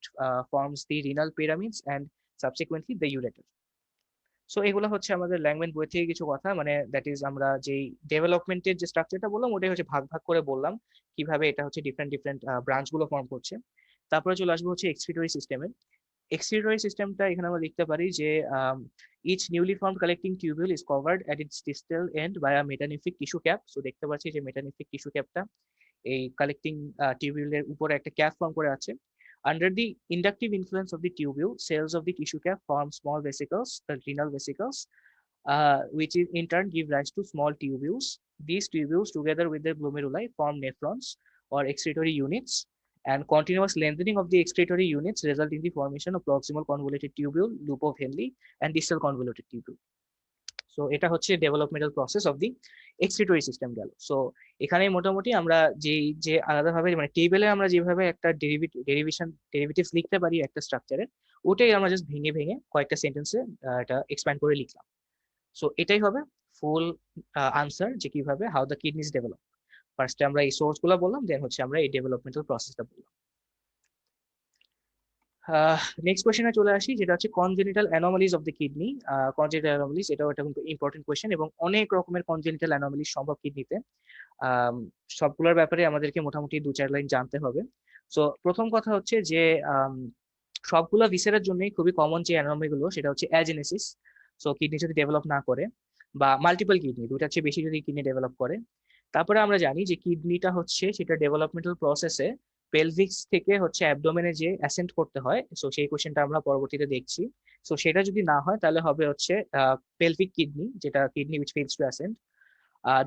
B: forms the renal pyramids and subsequently the ureter. So এগুলো হচ্ছে আমাদের language বই থেকে কিছু কথা, মানে that is আমরা যেই ডেভেলপমেন্টের যে স্ট্রাকচারটা বললাম ওটাই হচ্ছে ভাগ ভাগ করে বললাম কিভাবে এটা হচ্ছে ডিফারেন্ট ডিফারেন্ট ব্রাঞ্চ গুলো ফর্ম করছে। তারপরে চলে আসবো হচ্ছে এক্সক্রিটরি সিস্টেমের। এক্সক্রিটরি সিস্টেমটা এখানে আমরা লিখতে পারি যে each newly formed collecting tubule is covered at its distal end by a metanephrine tissue cap. So দেখতে পাচ্ছি যে মেটানেফ্রিক টিস্যু ক্যাপটা এই কালেক্টিং টিউবিউলের উপরে একটা ক্যাপ ফর্ম করে আছে। Under the inductive influence of the tubule, cells of the tissue cap form small vesicles, the renal vesicles, which in turn give rise to small tubules. These tubules, together with their glomeruli, form nephrons or excretory units, and continuous lengthening of the excretory units result in the formation of proximal convoluted tubule, loop of Henle, and distal convoluted tubule. So এটা হচ্ছে developmental process of the excretory system গেল। So এখানে মোটামুটি আমরা যে আলাদাভাবে মানে টেবিলে আমরা যেভাবে একটা ডেরিভেটিভস লিখতে পারি একটা স্ট্রাকচারের, ওটাই আমরা জাস্ট ভেঙে ভেঙে কয়েকটা সেন্টেন্সে এটা এক্সপ্যান্ড করে লিখলাম। সো এটাই হবে ফুল আনসার যে কিভাবে হাউ দ্য কিডনিজ ডেভেলপ। ফার্স্টে আমরা এই সোর্স গুলো বললাম, দেন হচ্ছে আমরা এই ডেভেলপমেন্টাল প্রসেসটা বললাম। নেক্সট কোয়েশ্চেনে চলে আসি, যেটা হচ্ছে congenital anomalies of the kidney. Congenital anomalies এটাও একটা কিন্তু ইম্পর্টেন্ট কোয়েশ্চেন, এবং অনেক রকমের কনজেনিটাল অ্যানোমালিজ সম্ভব কিডনিতে। সবগুলোর ব্যাপারে আমাদেরকে মোটামুটি 2-4 লাইন জানতে হবে। সো প্রথম কথা হচ্ছে যে সবগুলো ভিসেরার জন্যই খুবই কমন যে অ্যানোমালি গুলো, সেটা হচ্ছে অ্যাজেনেসিস। সো কিডনি যদি ডেভেলপ না করে, বা মাল্টিপল কিডনি, দুইটার চেয়ে বেশি যদি কিডনি ডেভেলপ করে। তারপরে আমরা জানি যে কিডনিটা হচ্ছে সেটা ডেভেলপমেন্টাল প্রসেসে পেলভিক্স থেকে হচ্ছে অ্যাবডোমেনে যে অ্যাসেন্ট করতে হয়। সো সেই কোশ্চেনটা আমরা পরবর্তীতে দেখছি। সো সেটা যদি না হয় তাহলে হবে হচ্ছে পেলভিক কিডনি, যেটা kidney which fails to ascent.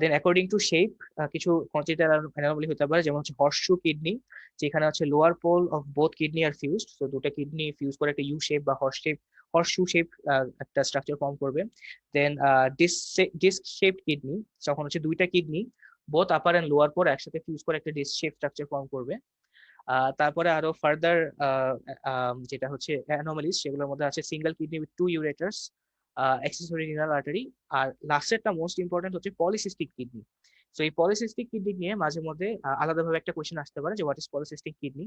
B: Then according to shape কিছু কনজেনিটাল অ্যানোমালি হতে পারে, যেমন হচ্ছে হর্সশু কিডনি, যেখানে হচ্ছে lower pole of both kidney are fused. So দুটো কিডনি ফিউজ করে একটা ইউ শেপ বা হর্সশু শেপ একটা স্ট্রাকচার ফর্ম করবে। দেন ডিস্ক শেপড কিডনি, যখন হচ্ছে দুইটা kidney both upper and lower pole একসাথে ফিউজ করে একটা ডিস্ক শেপ স্ট্রাকচার ফর্ম করবে। তারপরে আরো ফার্দার যেটা হচ্ছে অ্যানোমালিজ, সেগুলোর মধ্যে আছে single kidney with 2 ureters, accessory renal artery, আর লাস্টেরটা মোস্ট ইম্পর্টেন্ট হচ্ছে পলিসিস্টিক কিডনি। সো এই পলিসিস্টিক কিডনি নিয়ে মাঝে মধ্যে আলাদাভাবে একটা কোয়েশ্চেন আসতে পারে যে হোয়াট ইজ পলিসিস্টিক কিডনি।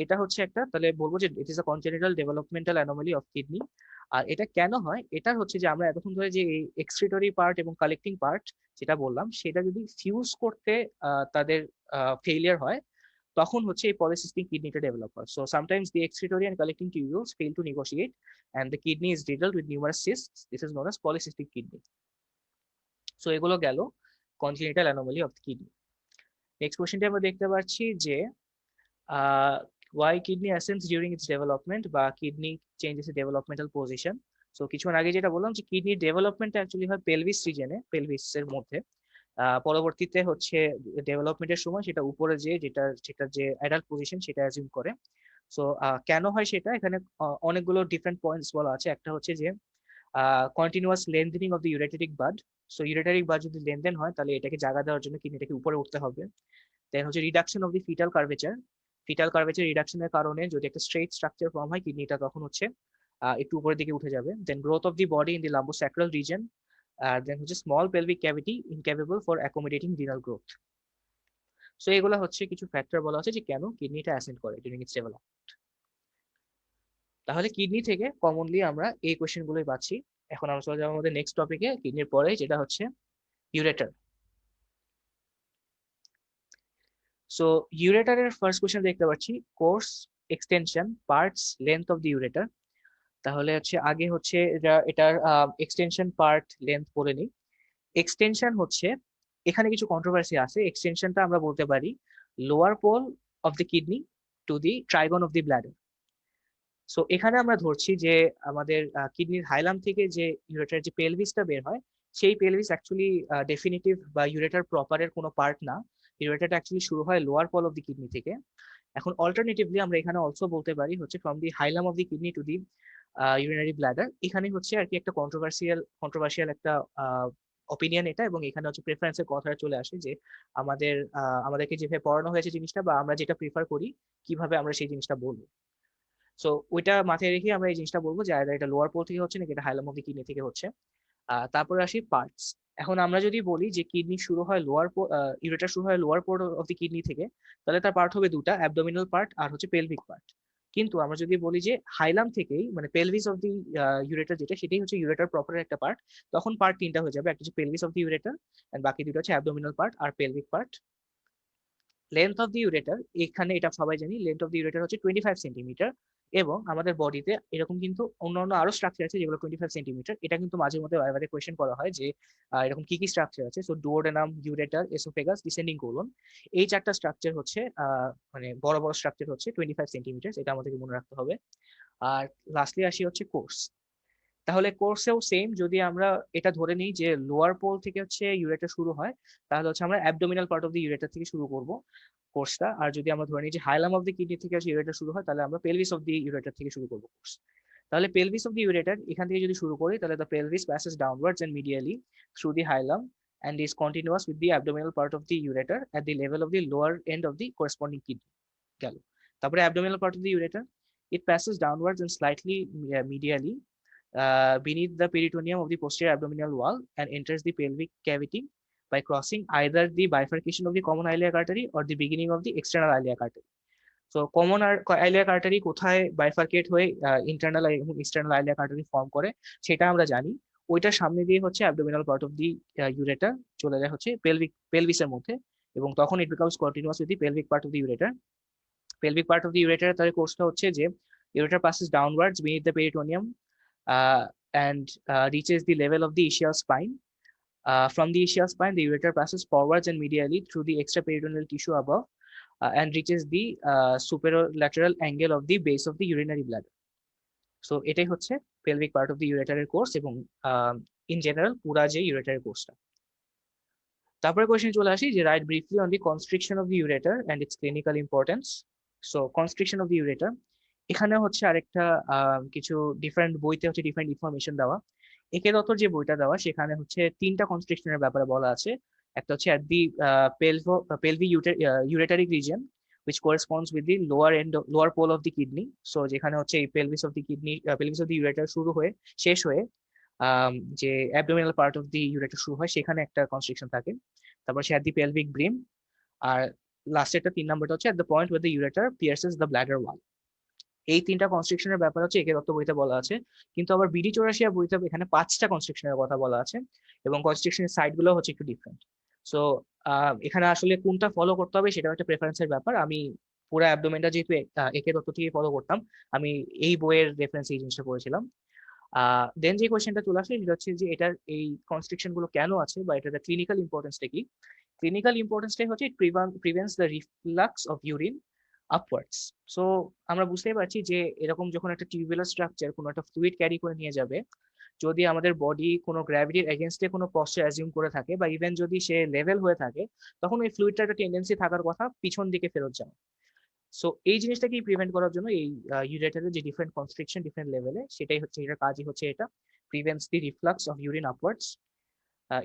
B: এটা হচ্ছে একটা, তাহলে বলবো যে it is a congenital developmental anomaly of kidney. আর এটা কেন হয়, এটা হচ্ছে যে আমরা এতক্ষণ ধরে যে এই এক্সক্রিটরি পার্ট এবং কালেক্টিং পার্ট যেটা বললাম, সেটা যদি ফিউজ করতে তাদের ফেইলিয়ার হয়, তখন হচ্ছে এই পলিসিস্টিক কিডনিটা ডেভেলপ হয়। So sometimes the excretory and collecting tubules fail to negotiate and the kidney is riddled with numerous cysts. This is known as polycystic kidney. So এগুলো গেল congenital anomaly of the kidney. Next কোশ্চেনটা আমরা দেখতে পাচ্ছি যে why kidney ascends during its development বা kidney changes its developmental position. So কিছুক্ষণ আগে যেটা বললাম যে কিডনি ডেভেলপমেন্ট অ্যাকচুয়ালি হয় পেলভিস রিজনে, পেলভিসের মধ্যে। পরবর্তীতে হচ্ছে ডেভেলপমেন্টের সময় সেটা উপরে যেটা যে অ্যাডাল্ট পজিশন সেটা অ্যাজিউম করে। সো কেন হয় সেটা, এখানে অনেকগুলো ডিফারেন্ট পয়েন্টস বলা আছে। একটা হচ্ছে যে continuous lengthening of the ureteric bud. So ureteric bud যদি লেনদেন হয়, তাহলে এটাকে জায়গা দেওয়ার জন্য কিডনিটাকে উপরে উঠতে হবে। দেন হচ্ছে reduction of the fetal curvature রিডাকশনের কারণে যদি একটা স্ট্রেট স্ট্রাকচার ফর্ম হয়, কিডনিটা তখন হচ্ছে একটু উপরের দিকে উঠে যাবে। Then growth of the body in the lumbosacral region, আর দেন হচ্ছে small pelvic cavity incapable for accommodating renal growth. So এগুলো হচ্ছে কিছু ফ্যাক্টর বলা হচ্ছে যে কেন কিডনিটা অ্যাসেন্ট করে ডিউরিং ইটস ডেভেলপমেন্ট। তাহলে কিডনি থেকে কমনলি আমরা এই কোয়েশ্চেন গুলোই পাচ্ছি। এখন আমরা চলে যাবো আমাদের নেক্সট টপিকে, কিডনির পরে, যেটা হচ্ছে ইউরেটার। সো ইউরেটারের ফার্স্ট কোয়েশ্চেন দেখতে পাচ্ছি course, extension, parts, length of the ureter. তাহলে হচ্ছে আগে হচ্ছে এটার এক্সটেনশন, পার্ট, লেন্থ বলে নিই। এক্সটেনশন হচ্ছে, এখানে কিছু কন্ট্রোভার্সি আছে। এক্সটেনশনটা আমরা বলতে পারি lower pole of the kidney to the trigone of the bladder. So এখানে আমরা ধরছি যে আমাদের কিডনির হাইলাম থেকে যে ইউরেটার যে পেলভিসটা বের হয়, সেই পেলভিস অ্যাকচুয়ালি ডেফিনিটিভ বা ইউরেটার প্রপারের কোনো পার্ট না। ইউরেটারটা অ্যাকচুয়ালি শুরু হয় lower Paul of the kidney থেকে। এখন অল্টারনেটিভলি আমরা এখানে অলসো বলতে পারি হচ্ছে from the haulm of the kidney to the urinary bladder. এখানে হচ্ছে আর কি একটা কন্ট্রোভার্সিয়াল একটা অপিনিয়ন এটা, এবং এখানে হচ্ছে প্রেফারেন্সের কথাটা চলে আসে যে আমাদেরকে যেভাবে পড়ানো হয়েছে জিনিসটা, বা আমরা যেটা প্রিফার করি, কিভাবে আমরা সেই জিনিসটা বলবো। সো ওইটা মাথায় রেখে আমরা এই জিনিসটা বলবো যে এটা লোয়ার পোল থেকে হচ্ছে নাকি এটা হাইলাম অফ দি কিডনি থেকে হচ্ছে। তারপরে আসি পার্টস। এখন আমরা যদি বলি যে কিডনি শুরু হয় ইউরেটার শুরু হয় lower port of the kidney থেকে, তাহলে তার পার্ট হবে দুটা, অ্যাবডোমিনাল পার্ট আর হচ্ছে পেলভিক পার্ট। কিন্তু আমরা যদি বলি যে হাইলাম থেকেই, মানে পেলভিস অফ দি ইউরেটার যেটা, সেটাই হচ্ছে ইউরেটার প্রপারের একটা পার্ট, তখন পার্ট তিনটা হয়ে যাবে। একটা হচ্ছে pelvis of the ureter, and বাকি দুটো হচ্ছে অ্যাবডোমিনাল পার্ট আর pelvic part. Length of the ureter, এখানে এটা সবাই জানি লেন্থ অফ দি ইউরেটার হচ্ছে 25 সেন্টিমিটার, এবং আমাদের বডিতে এরকম কিন্তু অন্যান্য আরো স্ট্রাকচার আছে যেগুলো 25 সেন্টিমিটার। এটা কিন্তু মাঝে মধ্যে বারে কোয়েশ্চেন করা হয় যে এরকম কি কি স্ট্রাকচার আছে। So duodenum, ureter, oesophagus, descending colon, এই চারটা স্ট্রাকচার হচ্ছে মানে বড় বড় স্ট্রাকচার হচ্ছে 25 সেন্টিমিটার, এটা আমাদেরকে মনে রাখতে হবে। আর লাস্টলি আসি হচ্ছে কোর্স। তাহলে কোর্সেও সেম, যদি আমরা এটা ধরে নিই যে লোয়ার পোল থেকে হচ্ছে ইউরেটার শুরু হয়, তাহলে হচ্ছে আমরা abdominal part of the ureter থেকে শুরু করব কোর্সটা। আর যদি আমরা ধরে নিই যে হাইলাম অফ দি কিডনি থেকে হচ্ছে ইউরেটার শুরু হয়, তাহলে আমরা পেলভিস অফ দি ইউরেটার থেকে শুরু করব কোর্স। তাহলে পেলভিস অফ দি ইউরেটার এখান থেকে যদি শুরু করি, তাহলে the pelvis passes downwards and medially through the hilum and is continuous with the abdominal part of the ureter at the level of the lower end of the corresponding kidney. গেল। তারপরে abdominal part of the ureter, it passes downwards and slightly medially beneath the peritoneum of the posterior abdominal wall and enters the pelvic cavity by crossing either the bifurcation of the common iliac artery or the beginning of the external iliac artery. So common iliac artery কোথায় bifurcate হয়ে internal এবং external iliac artery form করে সেটা আমরা জানি। ওইটার সামনে দিয়ে হচ্ছে abdominal part of the ureter চলে যায় হচ্ছে পেলভিসের মধ্যে, এবং তখন it becomes continuous with the pelvic part of the ureter. Pelvic part of the ureter তার কোর্সটা হচ্ছে যে ureter passes downwards beneath the peritoneum and reaches the level of the ischial spine. From the ischial spine, the ureter passes forwards and medially through the extraperitoneal tissue above and reaches the superolateral angle of the base of the urinary bladder. So এটাই হচ্ছে pelvic part of the ureter এর course, এবং in general পুরা যে ureter এর কোর্সটা। তারপরে question চলে আসি যে write briefly on the constriction of the ureter and its clinical importance. So constriction of the ureter, এখানে হচ্ছে আরেকটা কিছু ডিফারেন্ট বইতে হচ্ছে ডিফারেন্ট ইনফরমেশন দেওয়া। একে দত্তর যে বইটা দেওয়া সেখানে হচ্ছে তিনটা কনস্ট্রিকশনের ব্যাপারে বলা আছে। একটা হচ্ছে at the pelvic ureteric region which corresponds with the lower pole of the kidney. So যেখানে হচ্ছে এই pelvis of the kidney, pelvis of the ureter শুরু হয়ে শেষ হয়ে যে abdominal part of the ureter শুরু হয় সেখানে একটা কনস্ট্রিকশন থাকে। তারপর সে at the pelvic brim, আর লাস্টেরটা 3 নাম্বারটা হচ্ছে at the point where the ureter pierces the bladder wall। এই তিনটা কনস্ট্রিকশনের ব্যাপার হচ্ছে একে দত্ত বইতে বলা আছে, কিন্তু আবার বিডি চৌরাশিয়া বইতে এখানে 5টা কনস্ট্রিকশনের কথা বলা আছে, এবং কনস্ট্রিকশনের সাইড গুলো হচ্ছে একটু ডিফারেন্ট। সো এখানে আসলে কোনটা ফলো করতে হবে সেটা একটা প্রেফারেন্সের ব্যাপার। আমি পুরো অ্যাবডোমেনটা যেহেতু একে দত্ত থেকে ফলো করতাম, আমি এই বইয়ের রেফারেন্স এই জিনিসটা পড়েছিলাম। দেন যে কোয়েশ্চেনটা চলে আসে সেটা হচ্ছে যে এটার এই কনস্ট্রিকশন গুলো কেন আছে বা এটার ক্লিনিক্যাল ইম্পর্টেন্সটা কি। ক্লিনিক্যাল ইম্পর্টেন্সটাই হচ্ছে ইট prevents the reflux of urine upwards. So আমরা বুঝতেই পারছি যে এরকম যখন একটা টিউবুলার স্ট্রাকচার কোনো একটা ফ্লুইড ক্যারি করে নিয়ে যাবে, যদি আমাদের বডি কোনো গ্র্যাভিটির এগেনস্টে কোনো পশ্চার অ্যাজিউম করে থাকে বা ইভেন যদি সে লেভেল হয়ে থাকে, তখন ওই ফ্লুইডটা একটা টেন্ডেন্সি থাকার কথা পিছন দিকে ফেরত যাওয়া। সো এই জিনিসটাকে প্রিভেন্ট করার জন্য এই ইউরেটারের যে ডিফারেন্ট কনস্ট্রিকশন ডিফারেন্ট লেভেলে, সেটাই হচ্ছে এটার কাজই হচ্ছে এটা prevents the reflux of urine upwards.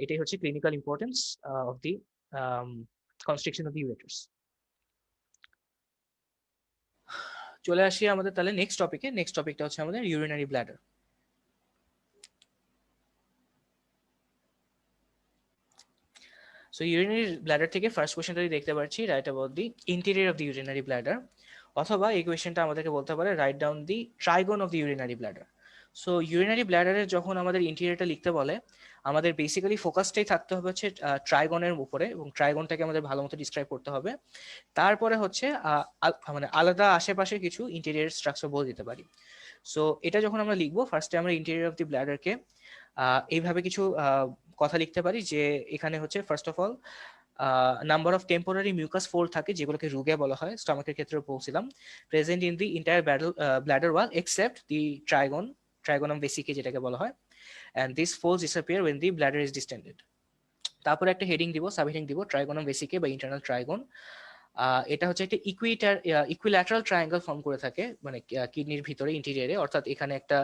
B: এটাই হচ্ছে clinical importance of the constriction of the ureters. চলে আসি আমাদের তাহলে নেক্সট টপিকে। নেক্সট টপিকটা হচ্ছে আমাদের urinary bladder. So urinary bladder থেকে ফার্স্ট কোয়েশ্চেনটা দেখতে পাচ্ছি, write about the interior of the urinary bladder, অথবা এই কোয়েশ্চেনটা আমাদেরকে বলতে পারে write down the trigone of the urinary bladder. So urinary ব্ল্যাডারের যখন আমাদের ইন্টেরিয়রটা লিখতে বলে, আমাদের বেসিক্যালি ফোকাসটাই থাকতে হবে হচ্ছে ট্রাইগনের উপরে, এবং ট্রাইগনটাকে আমাদের ভালো মতো ডিসক্রাইব করতে হবে। তারপরে হচ্ছে মানে আলাদা আশেপাশে কিছু ইন্টেরিয়র স্ট্রাকচার বলে দিতে পারি। সো এটা যখন আমরা লিখবো, ফার্স্টে আমরা ইন্টেরিয়র অফ দি ব্ল্যাডারকে এইভাবে কিছু কথা লিখতে পারি যে এখানে হচ্ছে first of all number of temporary mucous fold থাকে, যেগুলোকে রুগে বলা হয়, স্টমাকের ক্ষেত্রে বলছিলাম, present in the entire bladder wall except the trigonum vesicae যেটাকে বলা হয়, and these folds disappear when the bladder is distended. তারপরে একটা হেডিং দিব, সাব হেডিং দিব ট্রাইগোনাম ভেসিকে বা ইন্টারনাল ট্রাইগন। এটা হচ্ছে একটা ইকুইল্যাটারাল ট্রায়াঙ্গেল ফর্ম করে থাকে মানে কিডনির ভিতরে ইন্টেরিয়রে, অর্থাৎ এখানে একটা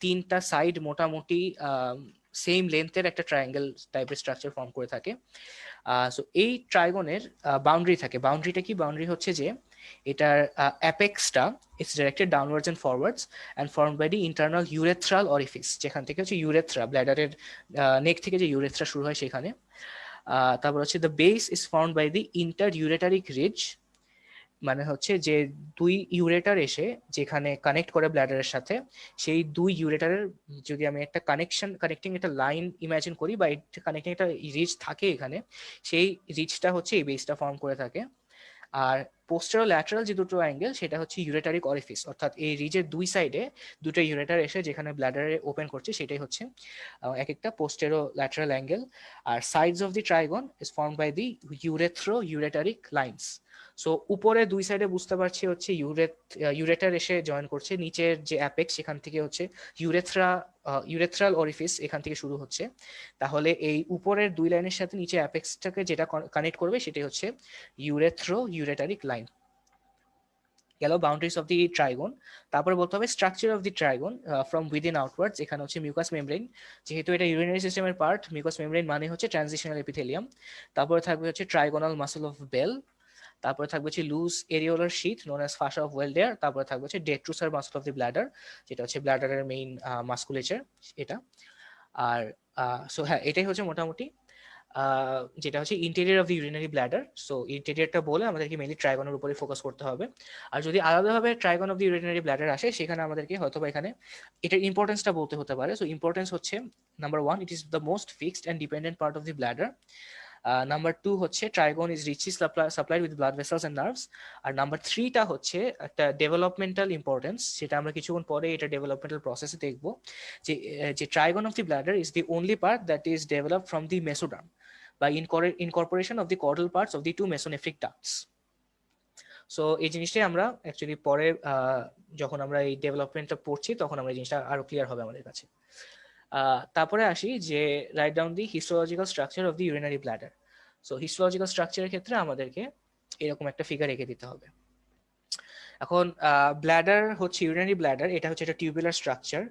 B: 3টা সাইড মোটামুটি সেম লেন্থের একটা ট্রায়াঙ্গেল টাইপের স্ট্রাকচার ফর্ম করে থাকে। সো এই ট্রাইগনের বাউন্ডারি থাকে। বাউন্ডারিটা কি? বাউন্ডারি হচ্ছে যে এটার অ্যাপেক্সটা its directed downwards and forwards and formed by the internal urethral orifice, যেখান থেকে হচ্ছে ইউরেথ্রা, ব্ল্যাডারের নেক থেকে যে ইউরেথ্রা শুরু হয় সেখানে। তারপর হচ্ছে the base is formed by the inter ureteric ridge মানে হচ্ছে যে দুই ইউরেটার এসে যেখানে কানেক্ট করে ব্ল্যাডারের সাথে, সেই দুই ইউরেটারের যদি আমি একটা কানেক্টিং একটা লাইন ইমাজিন করি বা কানেক্টিং একটা রিচ থাকে এখানে, সেই রিচটা হচ্ছে এই বেসটা ফর্ম করে থাকে। আর পোস্টেরো ল্যাটারাল যে দুটো অ্যাঙ্গেল সেটা হচ্ছে ইউরেটারিক অরিফিস, অর্থাৎ এই রিজের দুই সাইডে দুটো ইউরেটার এসে যেখানে ব্ল্যাডারে ওপেন করছে সেটাই হচ্ছে এক একটা পোস্টেরো ল্যাটারাল অ্যাঙ্গেল। আর sides of the trigone is form by the ureteric lines. So উপরে দুই সাইডে বুঝতে পারছি হচ্ছে ইউরেটার এসে জয়েন করছে, নিচের যে অ্যাপেক্স সেখান থেকে হচ্ছে ইউরেথ্রাল অরিফিস এখান থেকে শুরু হচ্ছে। তাহলে এই উপরের দুই লাইনের সাথে নিচে অ্যাপেক্সটাকে যেটা কানেক্ট করবে সেটাই হচ্ছে ইউরেটারিক লাইন। গেল বাউন্ডারিজ অফ দি ট্রাইগন। তারপরে বলতে হবে structure of the trigone from within outwards. এখানে হচ্ছে মিউকাস মেমব্রেন, যেহেতু এটা ইউরিনারি সিস্টেমের পার্ট, মিউকাস মেমব্রেন মানে হচ্ছে ট্রানজিশনাল এপিথেলিয়াম। তারপরে থাকবে হচ্ছে ট্রাইগোনাল মাসল অফ বেল। তারপরে থাকবে হচ্ছে loose areolar sheath known as fascia of Waldeyer. তারপরে থাকবে হচ্ছে ডেট্রুসার মাসল অফ দি ব্ল্যাডার, যেটা হচ্ছে ব্ল্যাডারের মেইন মাসকুলেচার এটা। আর সো হ্যাঁ, এটাই হচ্ছে মোটামুটি যেটা হচ্ছে interior of the urinary bladder. So ইন্টেরিয়রটা বলে আমাদেরকে মেইনলি ট্রাইগনের উপরে ফোকাস করতে হবে। আর যদি আলাদাভাবে ট্রাইগন অফ দি ইউরিনারি ব্ল্যাডার আসে, সেখানে আমাদেরকে হয়তো বা এখানে এটার ইম্পর্টেন্সটা বলতে হতে পারে। সো ইম্পর্টেন্স হচ্ছে number 1, it is the most fixed and dependent part of the bladder. Number 2 হচ্ছে trigone is richly supplied with blood vessels and nerves. আর নাম্বার 3টা হচ্ছে একটা ডেভেলপমেন্টাল ইম্পর্টেন্স, সেটা আমরা কিছুক্ষণ পরে এটা ডেভেলপমেন্টাল প্রসেসে দেখবো। যে trigone of the bladder is the only part that is developed from the mesoderm by incorporation of the caudal parts of the two mesonephric ducts. So এই জিনিসটাই আমরা অ্যাকচুয়ালি পরে যখন আমরা এই ডেভেলপমেন্টটা পড়ছি তখন আমরা এই জিনিসটা আরো ক্লিয়ার হবে আমাদের কাছে। তারপরে আসি যে right down the histological structure of the urinary bladder. So histological স্ট্রাকচারের ক্ষেত্রে আমাদেরকে এরকম একটা ফিগার এঁকে দিতে হবে। এখন ব্ল্যাডার হচ্ছে ইউরিনারি ব্ল্যাডার, এটা হচ্ছে একটা টিউবুলার স্ট্রাকচার।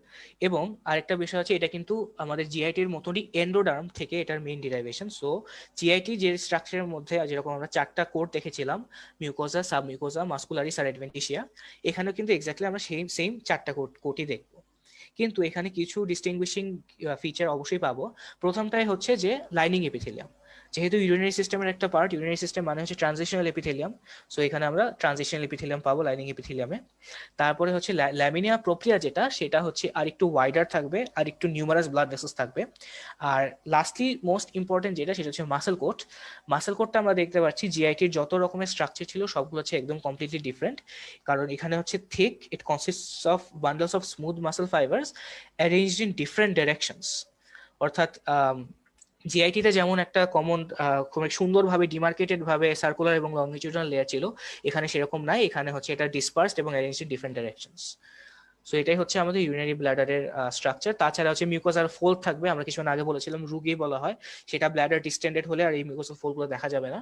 B: এবং আরেকটা বিষয় হচ্ছে এটা কিন্তু আমাদের জিআইটির মতনই এন্ডোডার্ম থেকে এটার মেইন ডিরাইভেশন। সো জিআইটি যে স্ট্রাকচারের মধ্যে যেরকম আমরা 4টা কোড দেখেছিলাম, মিউকোজা, সাবমিউকোজা, মাসকুলারিস আর অ্যাডভেন্টিসিয়া, এখানেও কিন্তু এক্স্যাক্টলি আমরা সেম 4টা কোডই দেখবো। কিন্তু এখানে কিছু ডিস্টিংগুইশিং ফিচার অবশ্যই পাবো। প্রথমটাই হচ্ছে যে লাইনিং এপিথেলিয়াম, যেহেতু ইউরিনারি সিস্টেমের একটা পার্ট, ইউরিনারি সিস্টেম মানে হচ্ছে ট্রানজিশনাল এপিথেলিয়াম। সো এখানে আমরা ট্রানজিশনাল এপিথেলিয়াম পাবো লাইনিং এপিথেলিয়ামে। তারপরে হচ্ছে ল্যামিনিয়া প্রোপ্রিয়া, সেটা হচ্ছে আর একটু ওয়াইডার থাকবে, আর একটু নিউমারাস ব্লাড ভেসেলস থাকবে। আর লাস্টলি মোস্ট ইম্পর্টেন্ট যেটা, সেটা হচ্ছে মাসেল কোট। মাসেল কোটটা আমরা দেখতে পাচ্ছি জিআইটির যত রকমের স্ট্রাকচার ছিল সবগুলো হচ্ছে একদম কমপ্লিটলি ডিফারেন্ট, কারণ এখানে হচ্ছে thick, it consists of bundles of smooth muscle fibres arranged in different directions. অর্থাৎ জিআইটিতে যেমন একটা কমন খুব সুন্দরভাবে ডিমার্কেটেড ভাবে সার্কুলার এবং লংজিটিউডাল লেয়ার ছিল, এখানে সেরকম নাই, এখানে হচ্ছে এটা ডিসপার্সড এবং arranged in different directions. So এটাই হচ্ছে আমাদের ইউরিনারি ব্ল্যাডারের স্ট্রাকচার। তাছাড়া হচ্ছে মিউকোজার ফোল্ড থাকবে, আমরা কিছুক্ষণ আগে বলেছিলাম রুগি বলা হয়, সেটা ব্ল্যাডার ডিস্টেন্ডেড হলে আর এই মিউকোজার ফোল্ডগুলো দেখা যাবে না।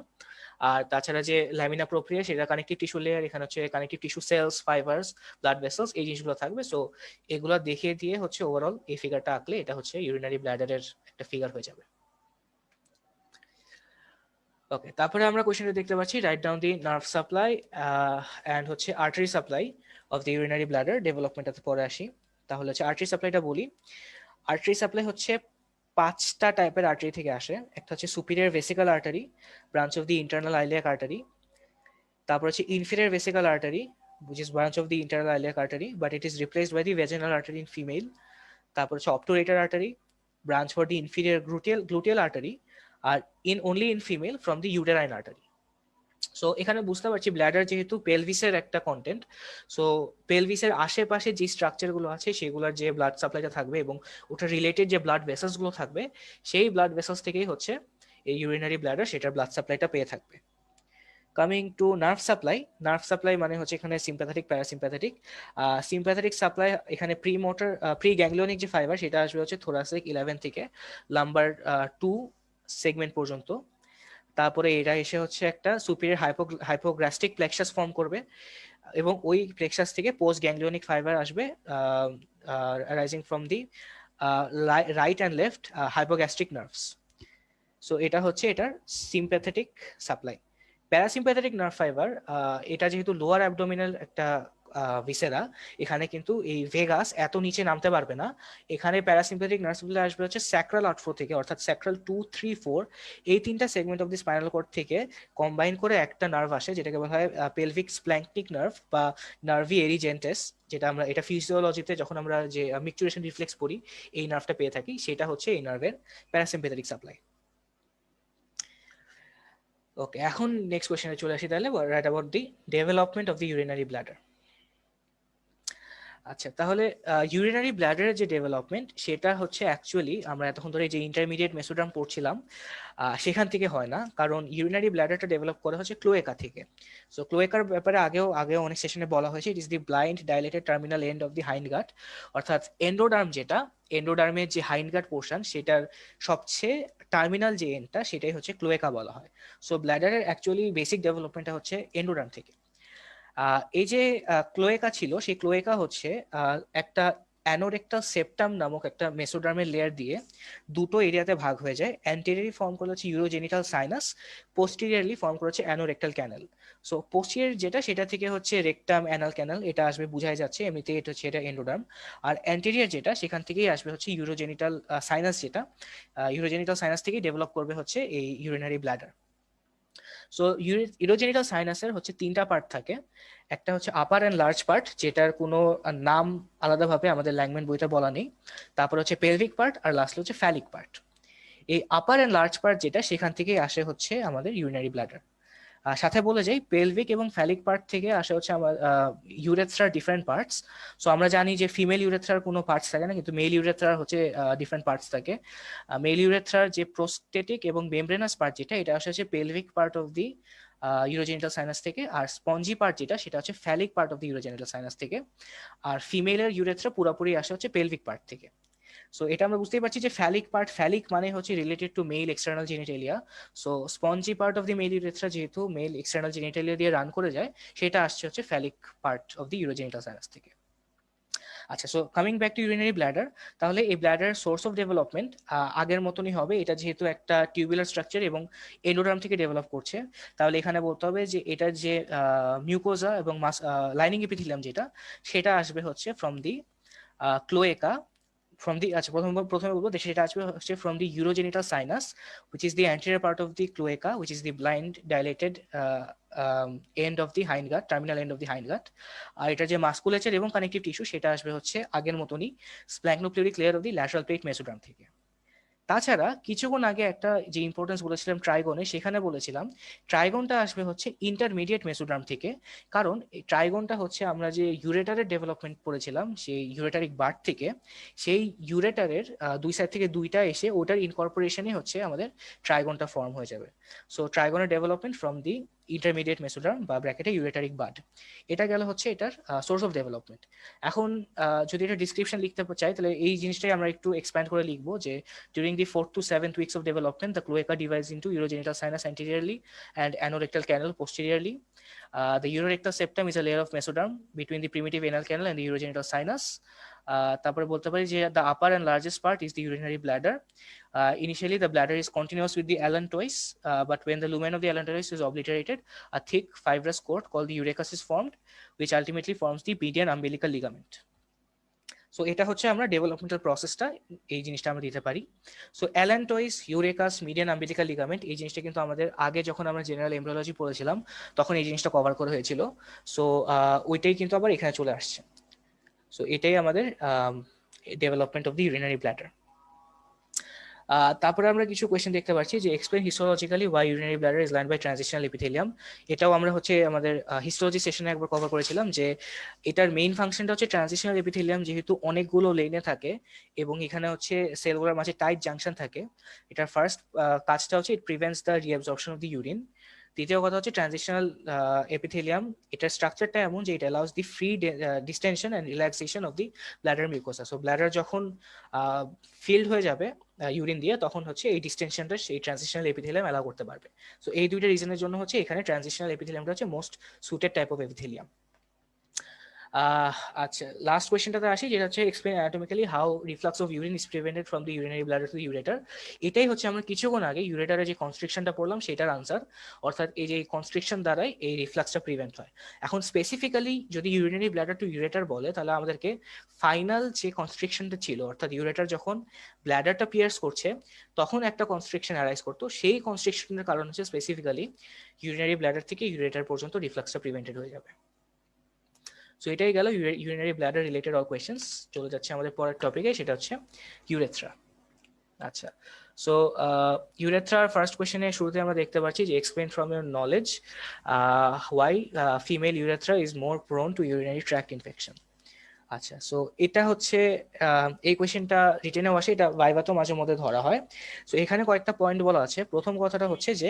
B: আর তাছাড়া যে ল্যামিনা প্রোপ্রিয়া, সেটা কানেকটিভ টিস্যু লেয়ার, এখানে হচ্ছে connective tissue cells, fibres, blood vessels, এই জিনিসগুলো থাকবে। সো এগুলো দেখিয়ে দিয়ে হচ্ছে ওভারঅল এই ফিগারটা আঁকলে এটা হচ্ছে ইউরিনারি ব্ল্যাডারের একটা ফিগার হয়ে যাবে। ওকে, তারপরে আমরা কোশ্চেনটা দেখতে পাচ্ছি right down the nerve supply and হচ্ছে artery supply of the urinary bladder. ডেভেলপমেন্টটাতে পরে আসি। তাহলে হচ্ছে আর্টারি সাপ্লাইটা বলি। আর্টারি সাপ্লাই হচ্ছে 5টা টাইপের আর্টারি থেকে আসে। একটা হচ্ছে superior vesical artery, branch of the internal iliac artery. তারপর হচ্ছে inferior vesical artery, which is branch of the internal iliac artery, but it is replaced by the vaginal artery in female. তারপর হচ্ছে obturator artery, branch for the inferior gluteal artery, আর only in female from the uterine artery. So এখানে বুঝতে পারছি ব্ল্যাডার যেহেতু পেলভিসের একটা content, so পেলভিসের আশেপাশে যে স্ট্রাকচার গুলো আছে সেগুলোর যে ব্লাড সাপ্লাইটা থাকবে এবং ওটা রিলেটেড যে ব্লাড ভেসেলস গুলো থাকবে, সেই ব্লাড ভেসেলস থেকেই হচ্ছে এই ইউরিনারি ব্ল্যাডার সেটার ব্লাড সাপ্লাইটা পেয়ে থাকবে। Coming to nerve supply, nerve supply মানে হচ্ছে এখানে সিম্প্যাথেটিক, প্যারাসিম্প্যাথেটিক। সিম্প্যাথেটিক সাপ্লাই এখানে প্রি গ্যাংলিয়নিক যে ফাইবার সেটা আসবে হচ্ছে থোরাসিক 11 থেকে লাম্বার 2 সেগমেন্ট পর্যন্ত। তারপরে এটা এসে হচ্ছে একটা সুপিরিয়র হাইপোগ্রাস্টিক প্লেক্সাস ফর্ম করবে এবং ওই প্লেক্সাস থেকে পোস্ট গ্যাংলিয়নিক ফাইবার আসবে rising from the right and left hypogastric nerves. So এটা হচ্ছে এটার sympathetic supply. Parasympathetic nerve fibre, এটা যেহেতু লোয়ার অ্যাবডোমিনাল একটা ভিসেরা, এখানে কিন্তু এই ভেগাস এত নিচে নামতে পারবে না। এখানে প্যারাসিম্পথেটিক নার্ভগুলো আসবে হচ্ছে স্যাক্রাল আউটফ্লো থেকে, অর্থাৎ স্যাক্রাল 2, 3, 4 এই তিনটা segment of the spinal cord থেকে কম্বাইন করে একটা নার্ভ আসে, যেটাকে বলা হয় পেলভিক স্প্ল্যাঙ্কনিক নার্ভ বা নার্ভি এরিজেন্টেস, যেটা আমরা এটা ফিজিওলজিতে যখন আমরা যে মিকচুরেশন রিফ্লেক্স পড়ি এই নার্ভটা পেয়ে থাকি, সেটা হচ্ছে এই নার্ভের প্যারাসিম্পথেটিক সাপ্লাই। ওকে, এখন নেক্সট কোয়েশ্চেনে চলে আসি তাহলে, right about the development of the urinary bladder. আচ্ছা, তাহলে ইউরিনারি ব্লাডারের যে ডেভেলপমেন্ট সেটা হচ্ছে অ্যাকচুয়ালি আমরা এতক্ষণ ধরে যে ইন্টারমিডিয়েট মেসোড্রাম পড়ছিলাম সেখান থেকে হয় না, কারণ ইউরিনারি ব্লাডারটা ডেভেলপ করা হচ্ছে ক্লোয়েকা থেকে। সো ক্লোয়েকার ব্যাপারে আগেও অনেক সেশনে বলা হয়েছে, it is the blind dilated terminal end of the hindgut, অর্থাৎ এন্ডোডার্ম যেটা, এন্ডোডার্মের যে হাইন্ডগাট পোর্শন সেটার সবচেয়ে টার্মিনাল যে এন্ডটা সেটাই হচ্ছে ক্লোয়েকা বলা হয়। সো ব্লাডারের অ্যাকচুয়ালি বেসিক ডেভেলপমেন্টটা হচ্ছে এন্ডোডার্ম থেকে। এই যে ক্লোয়েকা ছিল, সেই ক্লোয়েকা হচ্ছে একটা অ্যানোরেক্টাল সেপ্টাম নামক একটা মেসোডার্মের লেয়ার দিয়ে দুটো এরিয়াতে ভাগ হয়ে যায়। অ্যান্টেরিয়রলি ফর্ম করে হচ্ছে ইউরোজেনিটাল সাইনাস, পোস্টেরিয়রলি ফর্ম করে হচ্ছে অ্যানোরেক্টাল ক্যানেল। সো পোস্টেরিয়র যেটা, সেটা থেকে হচ্ছে রেকটাম অ্যানাল ক্যানেল, এটা আসবে বোঝাই যাচ্ছে এমনিতে, এটা হচ্ছে এটা এন্ডোডার্ম। আর অ্যান্টেরিয়র যেটা, সেখান থেকেই আসবে হচ্ছে ইউরোজেনিটাল সাইনাস, যেটা ইউরোজেনিটাল সাইনাস থেকেই ডেভেলপ করবে হচ্ছে এই ইউরিনারি ব্লাডার। সো ইউরোজেনিটাল সাইনাসের হচ্ছে তিনটা পার্ট থাকে। একটা হচ্ছে আপার অ্যান্ড লার্জ পার্ট, যেটার কোনো নাম আলাদাভাবে আমাদের ল্যাংম্যান বইতে বলা নেই। তারপর হচ্ছে পেলভিক পার্ট, আর লাস্টলি হচ্ছে ফ্যালিক পার্ট। এই আপার অ্যান্ড লার্জ পার্ট যেটা, সেখান থেকেই আসে হচ্ছে আমাদের ইউরিনারি ব্লাডার। সাথে বলে যাই, পেলভিক এবং ফ্যালিক পার্ট থেকে আসে হচ্ছে আমার ইউরেথ্রার ডিফারেন্ট পার্টস। সো আমরা জানি যে ফিমেল ইউরেথ্রার কোনো পার্টস থাকে না, কিন্তু মেল ইউরেথ্রার হচ্ছে ডিফারেন্ট পার্টস থাকে। মেল ইউরেথ্রার যে প্রোস্টেটিক এবং মেমব্রেনাস পার্ট যেটা, এটা আসে হচ্ছে pelvic part of the urogenital sinus থেকে। আর স্পঞ্জি পার্ট যেটা, সেটা হচ্ছে phallic part of the urogenital sinus থেকে। আর ফিমেলের ইউরেথ্রা পুরোপুরি আসে হচ্ছে পেলভিক পার্ট থেকে। সো এটা আমরা বুঝতেই পারছি যে ফ্যালিক পার্ট, ফ্যালিক মানে হচ্ছে related to male external genitalia. So spongy part of the male urethra যেহেতু মেল এক্সটার্নাল জেনিটেলিয়া দিয়ে রান করে যায়, সেটা আসছে হচ্ছে phallic part of the urogenital sinus থেকে। আচ্ছা, so coming back to urinary bladder, তাহলে এই ব্ল্যাডার সোর্স অফ ডেভেলপমেন্ট আগের মতনই হবে। এটা যেহেতু একটা টিউবুলার স্ট্রাকচার এবং এন্ডোডার্ম থেকে ডেভেলপ করছে, তাহলে এখানে বলতে হবে যে এটার যে মিউকোজা এবং লাইনিং এপিথেলিয়াম যেটা, সেটা আসবে হচ্ছে ফ্রম দি ক্লোয়েকা, from the আচ্ছা প্রথমে বলবো যে সেটা আসবে হচ্ছে from the urogenital sinus, which is the anterior part of the cloaca, which is the blind dilated end of the hindgut, terminal end of the hindgut। আর এটা যে মাসকুলেচার এবং কানেকটিভ টিস্যু, সেটা আসবে হচ্ছে আগের মতনই splanchnopleuric layer of the lateral plate mesoderm থেকে। তাছাড়া কিছুক্ষণ আগে একটা যে ইম্পর্টেন্স বলেছিলাম ট্রাইগনে, সেখানে বলেছিলাম ট্রাইগনটা আসবে হচ্ছে ইন্টারমিডিয়েট মেসোডার্ম থেকে। কারণ এই ট্রাইগনটা হচ্ছে আমরা যে ইউরেটারের ডেভেলপমেন্ট পড়েছিলাম সেই ইউরেটারিক বার্ড থেকে, সেই ইউরেটারের দুই সাইড থেকে দুইটা এসে ওটার ইনকর্পোরেশনই হচ্ছে আমাদের ট্রাইগনটা ফর্ম হয়ে যাবে। সো ট্রাইগনের development from the intermediate mesoderm বা ব্র্যাকেটে ইউরেটারিক বার্ড, এটা গেল হচ্ছে এটার সোর্স অফ ডেভেলপমেন্ট। এখন যদি এটা ডিসক্রিপশন লিখতে চাই, তাহলে এই জিনিসটাই আমরা একটু এক্সপ্যান্ড করে লিখবো যে during the 4th to 7th weeks of development, the cloaca divides into urogenital sinus anteriorly and anorectal canal posteriorly. The urorectal septum is a layer of mesoderm between the primitive anal canal and the urogenital sinus. তারপরে বলতে পারি যে the upper and largest part is the urinary bladder. Initially, the bladder is continuous with the allantois, but when the lumen of the allantois is obliterated, a thick fibrous cord called the urachus is formed, which ultimately forms the median umbilical ligament. So এটা হচ্ছে আমরা developmental প্রসেসটা, এই জিনিসটা আমরা দিতে পারি। So অ্যালান্টয়েস, ইউরেকাস, median umbilical ligament, এই জিনিসটা কিন্তু আমাদের আগে যখন আমরা জেনারেল এমব্রিওলজি পড়েছিলাম তখন এই জিনিসটা কভার করা হয়েছিল। সো ওইটাই কিন্তু আবার এখানে চলে আসছে। সো এটাই আমাদের development of the urinary bladder. তারপরে আমরা কিছু কোয়েশ্চেন দেখতে পাচ্ছি যে explain histologically why urinary bladder is lined by transitional epithelium. এটাও আমরা হচ্ছে আমাদের হিস্টোলজি সেশনে একবার কভার করেছিলাম যে এটার মেইন ফাংশনটা হচ্ছে ট্রানজিশনাল এপিথেলিয়াম যেহেতু অনেকগুলো লেনে থাকে এবং এখানে হচ্ছে সেলগুলোর মাঝে টাইট জাংশন থাকে, এটার ফার্স্ট কাজটা হচ্ছে ইট prevents the reabsorption of the urine. দ্বিতীয় কথা হচ্ছে ট্রানজিশনাল এপিথেলিয়াম, এটার স্ট্রাকচারটা এমন যে it allows the free distension and relaxation of the ব্ল্যাডার mucosa. So ব্ল্যাডার যখন ফিল্ড হয়ে যাবে ইউরিন দিয়ে, তখন হচ্ছে এই ডিস্টেনশনটা সেই ট্রানজিশনাল এপিথেলিয়াম অ্যালাউ করতে পারবে। সো এই দুইটা রিজনের জন্য হচ্ছে এখানে ট্রানজিশনাল এপিথেলিয়ামটা হচ্ছে most suited type of epithelium. Ah আচ্ছা, লাস্ট কোয়েশ্চেনটাতে আসি, যেটা হচ্ছে explain anatomically how reflux of urine is prevented from the urinary bladder to ureter. এটাই হচ্ছে আমরা কিছুক্ষণ আগে ইউরেটারে যে কনস্ট্রিকশনটা পড়লাম সেটার আনসার, অর্থাৎ এই যে কনস্ট্রিকশন দ্বারাই এই রিফ্লাক্সটা প্রিভেন্ট হয়। এখন স্পেসিফিক্যালি যদি ইউরিনারি ব্লাডার টু ইউরেটার বলে, তাহলে আমাদেরকে ফাইনাল যে কনস্ট্রিকশনটা ছিল, অর্থাৎ ইউরেটার যখন ব্ল্যাডারটা পিয়ার্স করছে তখন একটা কনস্ট্রিকশন অ্যারাইজ করতো, সেই কনস্ট্রিকশনের কারণ হচ্ছে স্পেসিফিক্যালি ইউরিনারি ব্ল্যাডার থেকে ইউরেটার পর্যন্ত রিফ্লাক্সটা প্রিভেন্টেড হয়ে যাবে। সো এটাই গেল ইউরিনারি ব্ল্যাডার রিলেটেড অল কোয়েশ্চেন্স। চলে যাচ্ছে আমাদের পরের টপিকে, সেটা হচ্ছে ইউরেথ্রা। আচ্ছা, সো ইউরেথ্রার ফার্স্ট কোয়েশ্চেনে শুরুতে আমরা দেখতে পাচ্ছি যে explain from your knowledge why female urethra is more prone two urinary tract infection. আচ্ছা, সো এটা হচ্ছে এই কোয়েশ্চেনটা রিটেনেও আসে, এটা ভাইভাতেও মাঝে মধ্যে ধরা হয়। সো এখানে কয়েকটা পয়েন্ট বলা আছে। প্রথম কথাটা হচ্ছে যে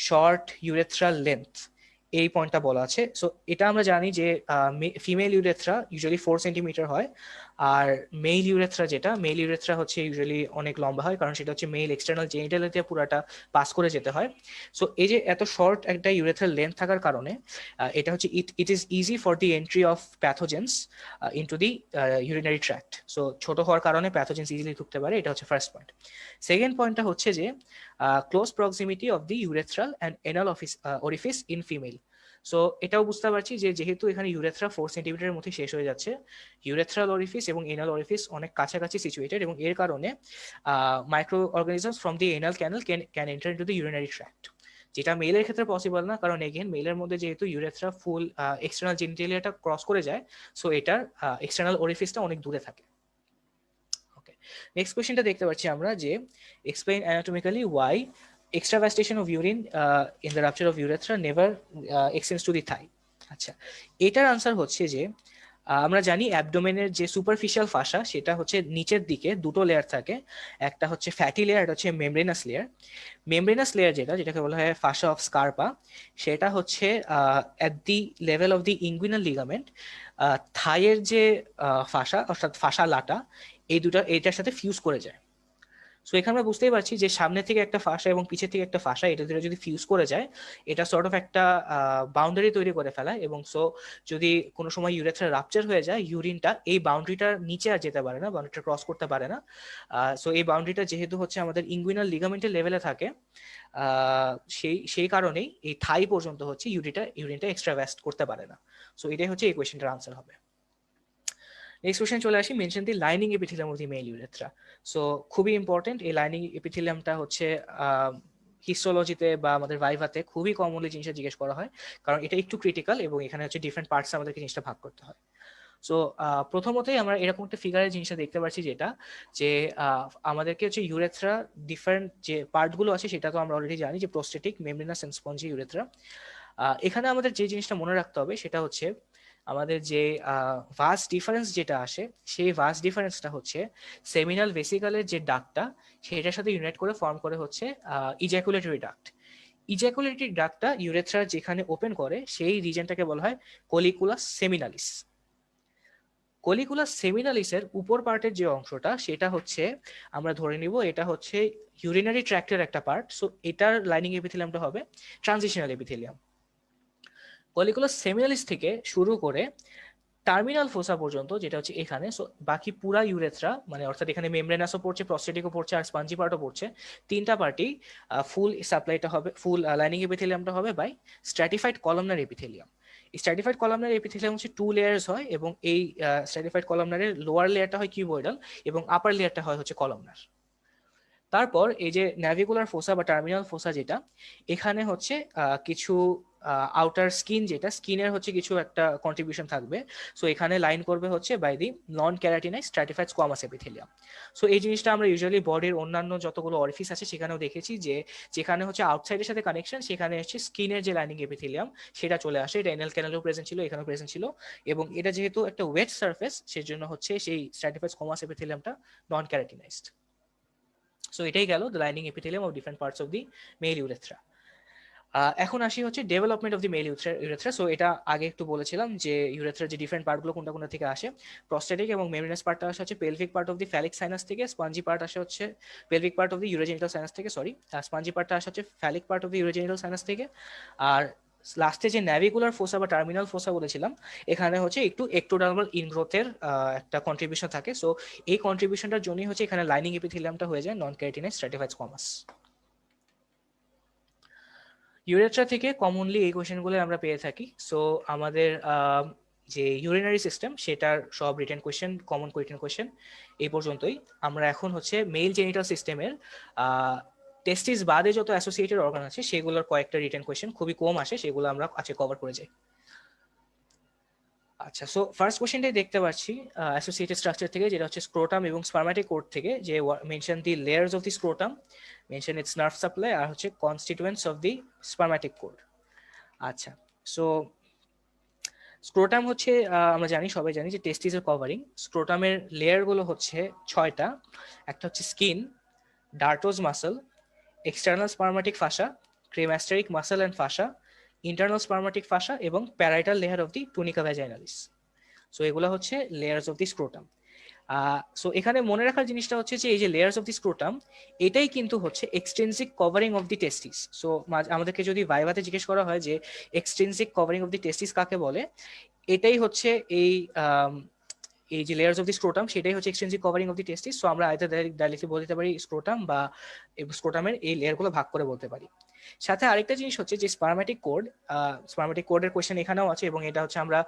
B: শর্ট ইউরেথ্রাল লেন্থ, এই পয়েন্টটা বলা আছে। সো এটা আমরা জানি যে ফিমেল ইউরেথ্রা ইউজুয়ালি 4 সেন্টিমিটার হয়, আর মেল ইউরেথ্রা হচ্ছে ইউজুয়ালি অনেক লম্বা হয়, কারণ সেটা হচ্ছে মেল এক্সটার্নাল জেনিটালিতে পুরাটা পাস করে যেতে হয়। সো এই যে এত শর্ট একটা ইউরেথ্রাল লেন্থ থাকার কারণে এটা হচ্ছে it is easy for the entry of pathogens into the urinary tract. So ছোট হওয়ার কারণে প্যাথোজেন্স ইজিলি ঢুকতে পারে, এটা হচ্ছে ফার্স্ট পয়েন্ট। সেকেন্ড পয়েন্টটা হচ্ছে যে close proximity of the urethral and anal orifice in female. So এটাও বুঝতে পারছি যে যেহেতু এখানে ইউরেথ্রা 4 সেন্টিমিটারের মধ্যে শেষ হয়ে যাচ্ছে, ইউরেথ্রাল অরিফিস এবং এনাল অরিফিস অনেক কাছাকাছি সিচুয়েটেড, এবং এর কারণে micro organisms from the anal canal can enter into the urinary tract, যেটা মেলের ক্ষেত্রে পসিবল না, কারণ এগেন মেলের মধ্যে যেহেতু ইউরেথ্রা ফুল এক্সটার্নাল জেনিটালিয়াটা ক্রস করে যায়, সো এটার এক্সটার্নাল অরিফিসটা অনেক দূরে থাকে। ওকে, নেক্সট কোয়েশ্চেনটা দেখতে পাচ্ছি আমরা যে explain anatomically why extravasation of urine in the rupture of urethra never extends to the thigh. আচ্ছা, এটার আনসার হচ্ছে যে আমরা জানি অ্যাবডোমেনের যে সুপারফিশিয়াল ফাসা সেটা হচ্ছে নিচের দিকে দুটো লেয়ার থাকে, একটা হচ্ছে ফ্যাটি লেয়ার, এটা হচ্ছে মেমব্রেনাস লেয়ার। মেমব্রেনাস লেয়ার যেটাকে বলা হয় ফাসা অফ স্কারপা, সেটা হচ্ছে at the level of the inguinal ligament থাইয়ের যে ফাসা অর্থাৎ ফাসা লাটা, এই দুটো এইটার সাথে ফিউজ করে যায়। সো এখানে আমরা বুঝতেই পারছি যে সামনে থেকে একটা ফাঁসা এবং পিছের থেকে একটা ফাঁসা, এটা দুটো যদি ফিউজ করে যায়, এটা সর্ট অফ একটা বাউন্ডারি তৈরি করে ফেলায়, এবং সো যদি কোনো সময় ইউরেথ্রা রাপচার হয়ে যায়, ইউরিনটা এই বাউন্ডারিটার নিচে আর যেতে পারে না, বাউন্ডারিটা ক্রস করতে পারে না। সো এই বাউন্ডারিটা যেহেতু হচ্ছে আমাদের ইনগুইনাল লিগামেন্টের লেভেলে থাকে, সেই কারণেই এই থাই পর্যন্ত হচ্ছে ইউরিনটা এক্সট্রাভ্যাস্ট করতে পারে না। সো এটাই হচ্ছে এই কোয়েশ্চেনটার আনসার হবে। নেক্সট কোয়েশ্চেন চলে আসি, mention the lining epithelium of the male urethra. So খুবই ইম্পর্টেন্ট, এই লাইনিং এপিথেলিয়ামটা হচ্ছে হিস্টোলজিতে বা আমাদের ভাইভাতে খুবই কমনলি জিনিসটা জিজ্ঞেস করা হয়, কারণ এটা একটু ক্রিটিক্যাল এবং এখানে হচ্ছে ডিফারেন্ট পার্টস আমাদেরকে জিনিসটা ভাগ করতে হয়। সো প্রথমতই আমরা এরকম একটা ফিগারের জিনিসটা দেখতে পাচ্ছি, যেটা যে আমাদেরকে হচ্ছে ইউরেথ্রা ডিফারেন্ট যে পার্টগুলো আছে সেটা তো আমরা অলরেডি জানি, যে prostatic, membranous and spongy urethra. এখানে আমাদের যে জিনিসটা মনে রাখতে হবে সেটা হচ্ছে আমাদের যে ভাস্ট ডিফারেন্স যেটা আসে, সেই ভাস্ট ডিফারেন্সটা হচ্ছে সেমিনাল ভেসিকলের যে ডাক্টটা সেটার সাথে ইউনাইট করে ফর্ম করে হচ্ছে ইজ্যাকুলেটরি ডাক্ট। ইজ্যাকুলেটরি ডাক্টটা ইউরেথ্রা যেখানে ওপেন করে সেই রিজনটাকে বলা হয় কলিকুলাস সেমিনালিস। কলিকুলাস সেমিনালিসের উপর পার্টের যে অংশটা সেটা হচ্ছে আমরা ধরে নিব এটা হচ্ছে ইউরিনারি ট্র্যাক্টের একটা পার্ট। সো এটার লাইনিং এপিথেলিয়ামটা হবে ট্রানজিশনাল এপিথেলিয়াম। কলিকুলাস সেমিনালিস থেকে শুরু করে টার্মিনাল ফোসা পর্যন্ত, যেটা হচ্ছে এখানে, সো বাকি পুরা ইউরেথ্রা মানে অর্থাৎ এখানে মেমব্রেনাসও পড়ছে, প্রস্টেটিকও পড়ছে, আর স্পঞ্জি পার্টও পড়ছে, তিনটা পার্টি ফুল সাপ্লাইটা হবে, ফুল লাইনিং এপিথেলিয়ামটা হবে বাই স্ট্র্যাটিফাইড কলামনার এপিথেলিয়াম। এই স্ট্র্যাটিফাইড কলামনার এপিথেলিয়াম হচ্ছে 2 লেয়ার্স হয়, এবং এই স্ট্র্যাটিফাইড কলামনারের লোয়ার লেয়ারটা হয় কিউবয়েডাল এবং আপার লেয়ারটা হয় হচ্ছে কলামনার। তারপর এই যে ন্যাভিকুলার ফোসা বা টার্মিনাল ফোসা, যেটা এখানে হচ্ছে কিছু আউটার স্কিন, যেটা স্কিনের হচ্ছে কিছু একটা কন্ট্রিবিউশন থাকবে। সো এখানে লাইন করবে হচ্ছে by the non keratinise stratified squamous epithelium. So এই জিনিসটা আমরা ইউজুয়ালি বডির অন্যান্য যতগুলো অরিফিস আছে সেখানেও দেখেছি, যে যেখানে হচ্ছে আউটসাইডের সাথে কানেকশন সেখানে হচ্ছে স্কিনের যে লাইনিং এপিথেলিয়াম সেটা চলে আসে। এটা এনাল ক্যানেলেও প্রেজেন্ট ছিল, এখানেও প্রেজেন্ট ছিল, এবং এটা যেহেতু একটা ওয়েট সারফেস সেজন্য হচ্ছে সেই স্ট্র্যাটিফাইড স্কোয়ামাস এপিথেলিয়ামটা নন ক্যারাটিনাইজড। সো এটাই গেল the lining epithelium of different parts of the male urethra. এখন আসি হচ্ছে development of the male urethra. So এটা আগে একটু বলেছিলাম যে ইউরেথ্রার যে ডিফারেন্ট পার্টগুলো কোনটা কোনটা থেকে আসে। প্রস্টেটিক এবং মেমব্রেনাস পার্টটা আসে হচ্ছে pelvic part of the phallic sinus থেকে, স্পঞ্জি পার্ট আসে হচ্ছে pelvic part of the urogenital sinus থেকে, সরি স্পঞ্জি পার্টটা আসে হচ্ছে phallic part of the urogenital sinus থেকে, আর লাস্টে যে ন্যাভিকুলার ফোসা বা টার্মিনাল ফোসা বলেছিলাম, এখানে হচ্ছে একটু একটোডার্মাল ইনগ্রোথের একটা কন্ট্রিবিউশন থাকে। সো এই কন্ট্রিবিউশনটার জন্যই হচ্ছে এখানে লাইনিং এপিথেলিয়ামটা হয়ে যায় নন ক্যারাটিনাইজ স্ট্র্যাটিফাইড স্কোয়ামাস। ইউরেথ্রা থেকে কমনলি এই কোয়েশ্চেনগুলো আমরা পেয়ে থাকি। সো আমাদের যে ইউরিনারি সিস্টেম সেটার সব written question, common written question এই পর্যন্তই। আমরা এখন হচ্ছে মেল জেনিটাল সিস্টেমের টেস্টিস বাদে যত অ্যাসোসিয়েটেড অর্গান আছে সেগুলোর কয়েকটা রিটেন কোয়েশ্চেন খুবই কম আসে, সেগুলো আমরা আজকে কভার করে যাই। আচ্ছা, সো ফার্স্ট কোয়েশ্চেনটাই দেখতে পাচ্ছি অ্যাসোসিয়েটেড স্ট্রাকচার থেকে, যেটা হচ্ছে স্ক্রোটাম এবং স্পার্ম্যাটিক কোড থেকে, যে mention the layers of the scrotum, mention its nerve supply, আর হচ্ছে constituents of the spermatic cord. আচ্ছা, সো স্ক্রোটাম হচ্ছে আমরা জানি, সবাই জানি যে টেস্টিসের কভারিং। স্ক্রোটামের লেয়ারগুলো হচ্ছে 6টা। একটা হচ্ছে skin, dartos muscle, external spermatic fascia, cremasteric muscle and fascia, internal spermatic fascia এবং parietal layer of the tunica vaginalis. So এগুলো হচ্ছে layers of the scrotum. So এখানে মনে রাখার জিনিসটা হচ্ছে যে এই যে লেয়ার্স অফ দি স্ক্রোটাম, এটাই কিন্তু হচ্ছে extrinsic covering of the testis. So আমাদেরকে যদি ভাইভাতে জিজ্ঞেস করা হয় যে এক্সটেন্সিক কভারিং অফ দি টেস্টিস কাকে বলে, এটাই হচ্ছে এই এই যে লেয়ার্স অফ দি স্ক্রোটাম, সেটাই হচ্ছে extensive covering of the testis. So আমরা আইদার ডাইরেক্টলি বলতে পারি স্ক্রোটাম বা স্ক্রোটামের এই লেয়ারগুলো ভাগ করে বলতে পারি। সাথে আরেকটা জিনিস হচ্ছে যে স্পার্ম্যাটিক কোড, স্পার্ম্যাটিক কোডের কোয়েশ্চেন এখানেও আছে, এবং এটা হচ্ছে আমরা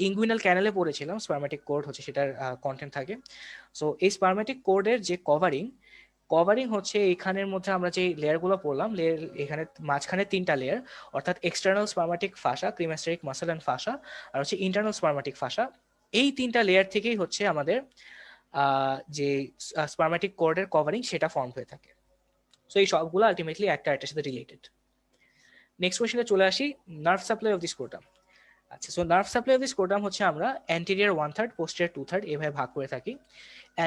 B: ইঙ্গুইনাল ক্যানেলে পড়েছিলাম। স্পার্ম্যাটিক কোড হচ্ছে সেটার কন্টেন্ট থাকে। সো এই স্পার্ম্যাটিক কোডের যে কভারিং হচ্ছে এখানের মধ্যে আমরা যে লেয়ারগুলো পড়লাম, এখানে মাঝখানে 3টা লেয়ার, অর্থাৎ external spermatic fascia, cremasteric muscle and fascia, আর হচ্ছে ইন্টারনাল স্পার্ম্যাটিক ফাসা। এই 3টা লেয়ার থেকেই হচ্ছে আমাদের যে স্পার্ম্যাটিক কোডের কভারিং সেটা ফর্ম হয়ে থাকে। সো এই সবগুলো আলটিমেটলি একটার সাথে রিলেটেড। নেক্সট কোয়েশ্চনে চলে আসি, nerve supply of the scrotum. আচ্ছা, so nerve supply of the scrotum হচ্ছে আমরা অ্যান্টেরিয়র 1/3, পোস্টেরিয়র 2/3 এভাবে ভাগ করে থাকি।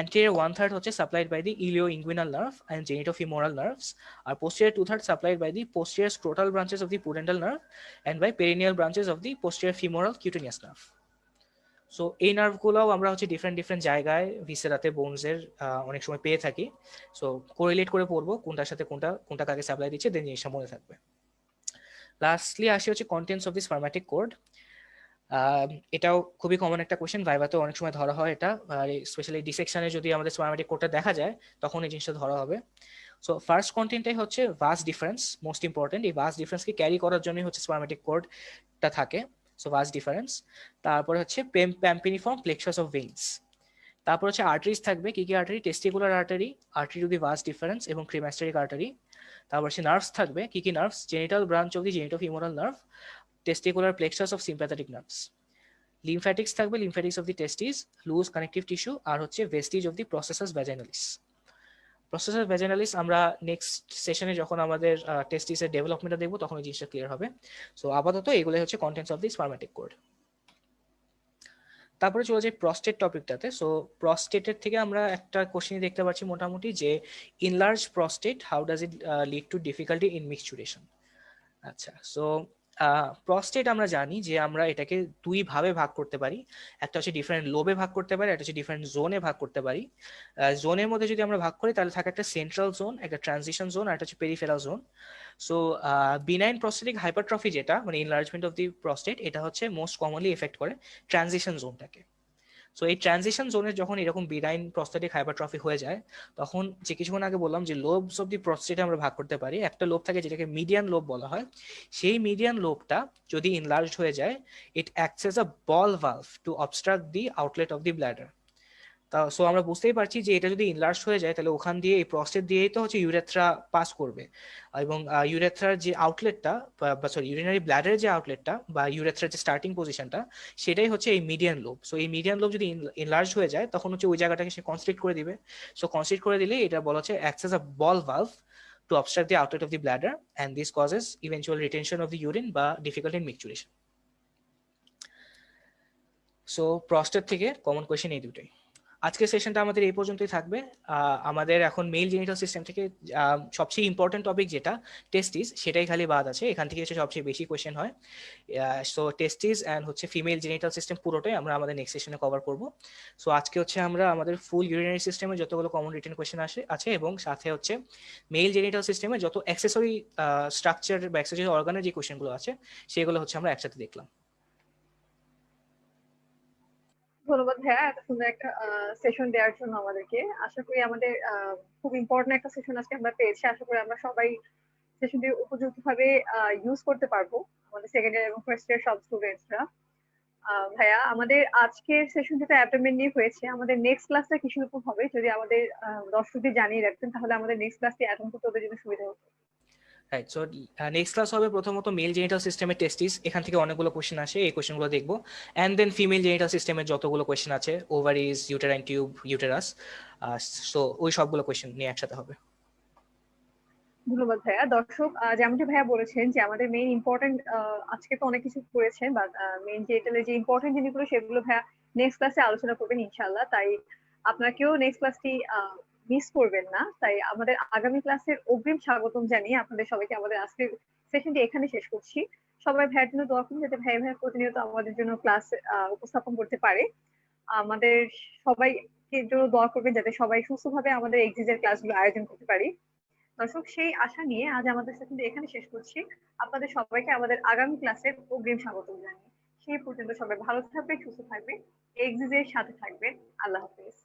B: Anterior 1/3 হচ্ছে supplied by the ilioinguinal nerve and genitofemoral nerves, আর posterior 2/3 supplied by the posterior scrotal branches of the pudendal nerve and by perineal branches of the posterior femoral cutaneous nerve. So এই নার্ভগুলোও আমরা হচ্ছে different জায়গায় ভিসেরাতে, বোনসের অনেক সময় পেয়ে থাকি। So correlate করে পড়বো কোনটার সাথে কোনটা কাকে সাপ্লাই দিচ্ছে, দেন জিনিসটা মনে থাকবে। লাস্টলি আসি হচ্ছে contents of the spermatic code. এটাও খুবই কমন একটা কোয়েশ্চেন, ভাইভাতে অনেক সময় ধরা হয় এটা, আর স্পেশালি ডিসেকশনে যদি আমাদের স্পার্ম্যাটিক কোডটা দেখা যায় তখন এই জিনিসটা ধরা হবে। সো ফার্স্ট কন্টেন্টটাই হচ্ছে ভাস ডিফারেন্স, মোস্ট ইম্পর্টেন্ট। এই ভাস ডিফারেন্সকে ক্যারি করার জন্যই হচ্ছে স্পার্ম্যাটিক কোডটা থাকে। সো ভাস ডিফারেন্স, তারপরে হচ্ছে প্যাম্পিনিফর্ম প্লেক্সাস অফ ভেইনস, তারপর হচ্ছে আর্টারিজ থাকবে, কি কি artery, testicular artery, artery to the vas deferens এবং ক্রিমাস্টারিক আর্টারি। তারপর হচ্ছে নার্ভস থাকবে, কি কি nerves, genital branch of the genitofemoral nerve, testicular plexus of sympathetic nerves. Lymphatics থাকবে, lymphatics of the testis, loose connective tissue, আর হচ্ছে vestige of the processus vaginalis. Processus vaginalis আমরা নেক্সট সেশনে যখন আমাদের টেস্টিসের ডেভেলপমেন্টটা দেখবো তখন এই জিনিসটা ক্লিয়ার হবে। সো আপাতত এগুলো হচ্ছে contents of the spermatic code. তারপরে চলে যাই প্রস্টেট টপিকটাতে। সো প্রস্টেটের থেকে আমরা একটা কোশ্চেন দেখতে পাচ্ছি মোটামুটি, যে enlarge prostate, how does it lead to difficulty in micturition. আচ্ছা, সো প্রস্টেট আমরা জানি যে আমরা এটাকে দুই ভাবে ভাগ করতে পারি। একটা হচ্ছে ডিফারেন্ট লোবে ভাগ করতে পারি, একটা হচ্ছে ডিফারেন্ট জোনে ভাগ করতে পারি। জোনের মধ্যে যদি আমরা ভাগ করি তাহলে থাকে একটা সেন্ট্রাল জোন, একটা ট্রানজিশন জোন, আর একটা হচ্ছে peripheral zone. So benign prostatic hypertrophy, যেটা মানে ইনলার্জমেন্ট অফ দি প্রস্টেট, এটা হচ্ছে মোস্ট কমনলি এফেক্ট করে ট্রানজিশন জোনটাকে। সো এই ট্রানজিশন জোনে যখন এরকম বিনাইন প্রস্টেটিক হাইপারট্রফি হয়ে যায়, তখন যে কিছুক্ষণ আগে বললাম যে লোবস অফ দি প্রস্টেটে আমরা ভাগ করতে পারি, একটা লোব থাকে যেটাকে মিডিয়ান লোব বলা হয়। সেই মিডিয়ান লোবটা যদি ইনলার্জড হয়ে যায়, it acts as a ball valve to obstruct the outlet of the bladder. তা সো আমরা বুঝতেই পারছি যে এটা যদি ইনলার্জ হয়ে যায় তাহলে ওখান দিয়ে এই প্রস্টেট দিয়েই তো হচ্ছে ইউরেথ্রা পাস করবে, এবং ইউরেথ্রার যে আউটলেটটা, বা সরি ইউরিনারি ব্ল্যাডারের যে আউটলেটটা বা ইউরেথ্রার যে স্টার্টিং পজিশনটা, সেটাই হচ্ছে এই মিডিয়ান লোব। সো এই মিডিয়ান লোব যদি ইনলার্জ হয়ে যায় তখন হচ্ছে ওই জায়গাটাকে সে কনস্ট্রিক্ট করে দিবে। সো কনস্ট্রিক্ট করে দিলে এটা বলা হচ্ছে acts as a ball valve to obstruct the outlet of the bladder, and this causes eventual retention of the urine বা difficulty in micturition. So prostate থেকে কমন কোয়েশ্চেন এই দুটোই। আজকের সেশনটা আমাদের এই পর্যন্তই থাকবে। আমাদের এখন মেল জেনিটাল সিস্টেম থেকে সবচেয়ে ইম্পর্টেন্ট টপিক যেটা টেস্টিস, সেটাই খালি বাদ আছে। এখান থেকে হচ্ছে সবচেয়ে বেশি কোয়েশ্চেন হয়। সো টেস্টিস অ্যান্ড হচ্ছে ফিমেল জেনিটাল সিস্টেম পুরোটাই আমরা আমাদের নেক্সট সেশনে কভার করব। সো আজকে হচ্ছে আমরা আমাদের ফুল ইউরিনারি সিস্টেমে যতগুলো কমন রিটেন কোয়েশ্চেন আছে এবং সাথে হচ্ছে মেল জেনিটাল সিস্টেমে যত অ্যাক্সেসরি স্ট্রাকচার বা অ্যাক্সেসরি অর্গানের যে কোয়েশ্চেনগুলো আছে সেগুলো হচ্ছে আমরা একসাথে দেখলাম।
A: ধন্যবাদ ভাইয়া এত সুন্দর একটা সেশন দেওয়ার জন্য আমাদেরকে। আশা করি আমাদের খুব ইম্পর্টেন্ট একটা সেশন আজকে আমরা পেয়েছি। আশা করি আমরা সবাই সেশনটি উপযুক্তভাবে ইউজ করতে পারবো, আমাদের সেকেন্ড ইয়ার এবং ফার্স্ট ইয়ার সব স্টুডেন্টসরা। ভাইয়া আমাদের আজকের সেশনটিতে অ্যাপয়েন্টমেন্ট নিয়ে হয়েছে, আমাদের নেক্সট ক্লাসটা কিসের উপর হবে যদি আমাদের দর্শকদের জানিয়ে রাখতেন, তাহলে আমাদের নেক্সট ক্লাসটি অ্যাটেন্ড করতে ওদের জন্য সুবিধা হতো।
B: রাইট, সো নেক্সট ক্লাস হবে প্রথমত মেল জেনিটাল সিস্টেমের টেস্টিস, এখান থেকে অনেকগুলো কোয়েশ্চেন আসে, এই কোয়েশ্চেনগুলো দেখবো। অ্যান্ড দেন ফিমেল জেনিটাল সিস্টেমের যতগুলো কোয়েশ্চেন আছে, ovaries, uterine tube, uterus, so ওই সবগুলো কোয়েশ্চেন নিয়ে একসাথে হবে।
A: ধন্যবাদ ভাইয়া। দর্শক যেমনটি ভাইয়া বলেছেন যে আমাদের মেইন ইম্পর্টেন্ট, আজকে তো অনেক কিছু করেছেন, বা মেইন জেনিটালের যে ইম্পর্টেন্ট জিনিসগুলো সেগুলো ভাইয়া নেক্সট ক্লাসে আলোচনা করবেন ইনশাআল্লাহ। তাই আপনাকেও নেক্সট ক্লাসটি মিস করবেন না। তাই আমাদের আগামী ক্লাসের অগ্রিম স্বাগতম জানিয়ে আপনাদের সবাইকে আমাদের আজকের সেশনটি এখানে শেষ করছি। সবাই ভাইয়ের জন্য দোয়া করুন যাতে ভাইয়া প্রতিনিয়ত আমাদের জন্য ক্লাস উপস্থাপন করতে পারে। আমাদের সবাইকে জন্য দোয়া করবেন যাতে সবাই সুস্থভাবে আমাদের এক্সিজের ক্লাসগুলো আয়োজন করতে পারি। দর্শক সেই আশা নিয়ে আজ আমাদের সেশনটি এখানে শেষ করছি। আপনাদের সবাইকে আমাদের আগামী ক্লাসের অগ্রিম স্বাগতম জানাই। সেই পর্যন্ত সবাই ভালো থাকবে, সুস্থ থাকবে, এক্সিজের সাথে থাকবে। আল্লাহ হাফেজ।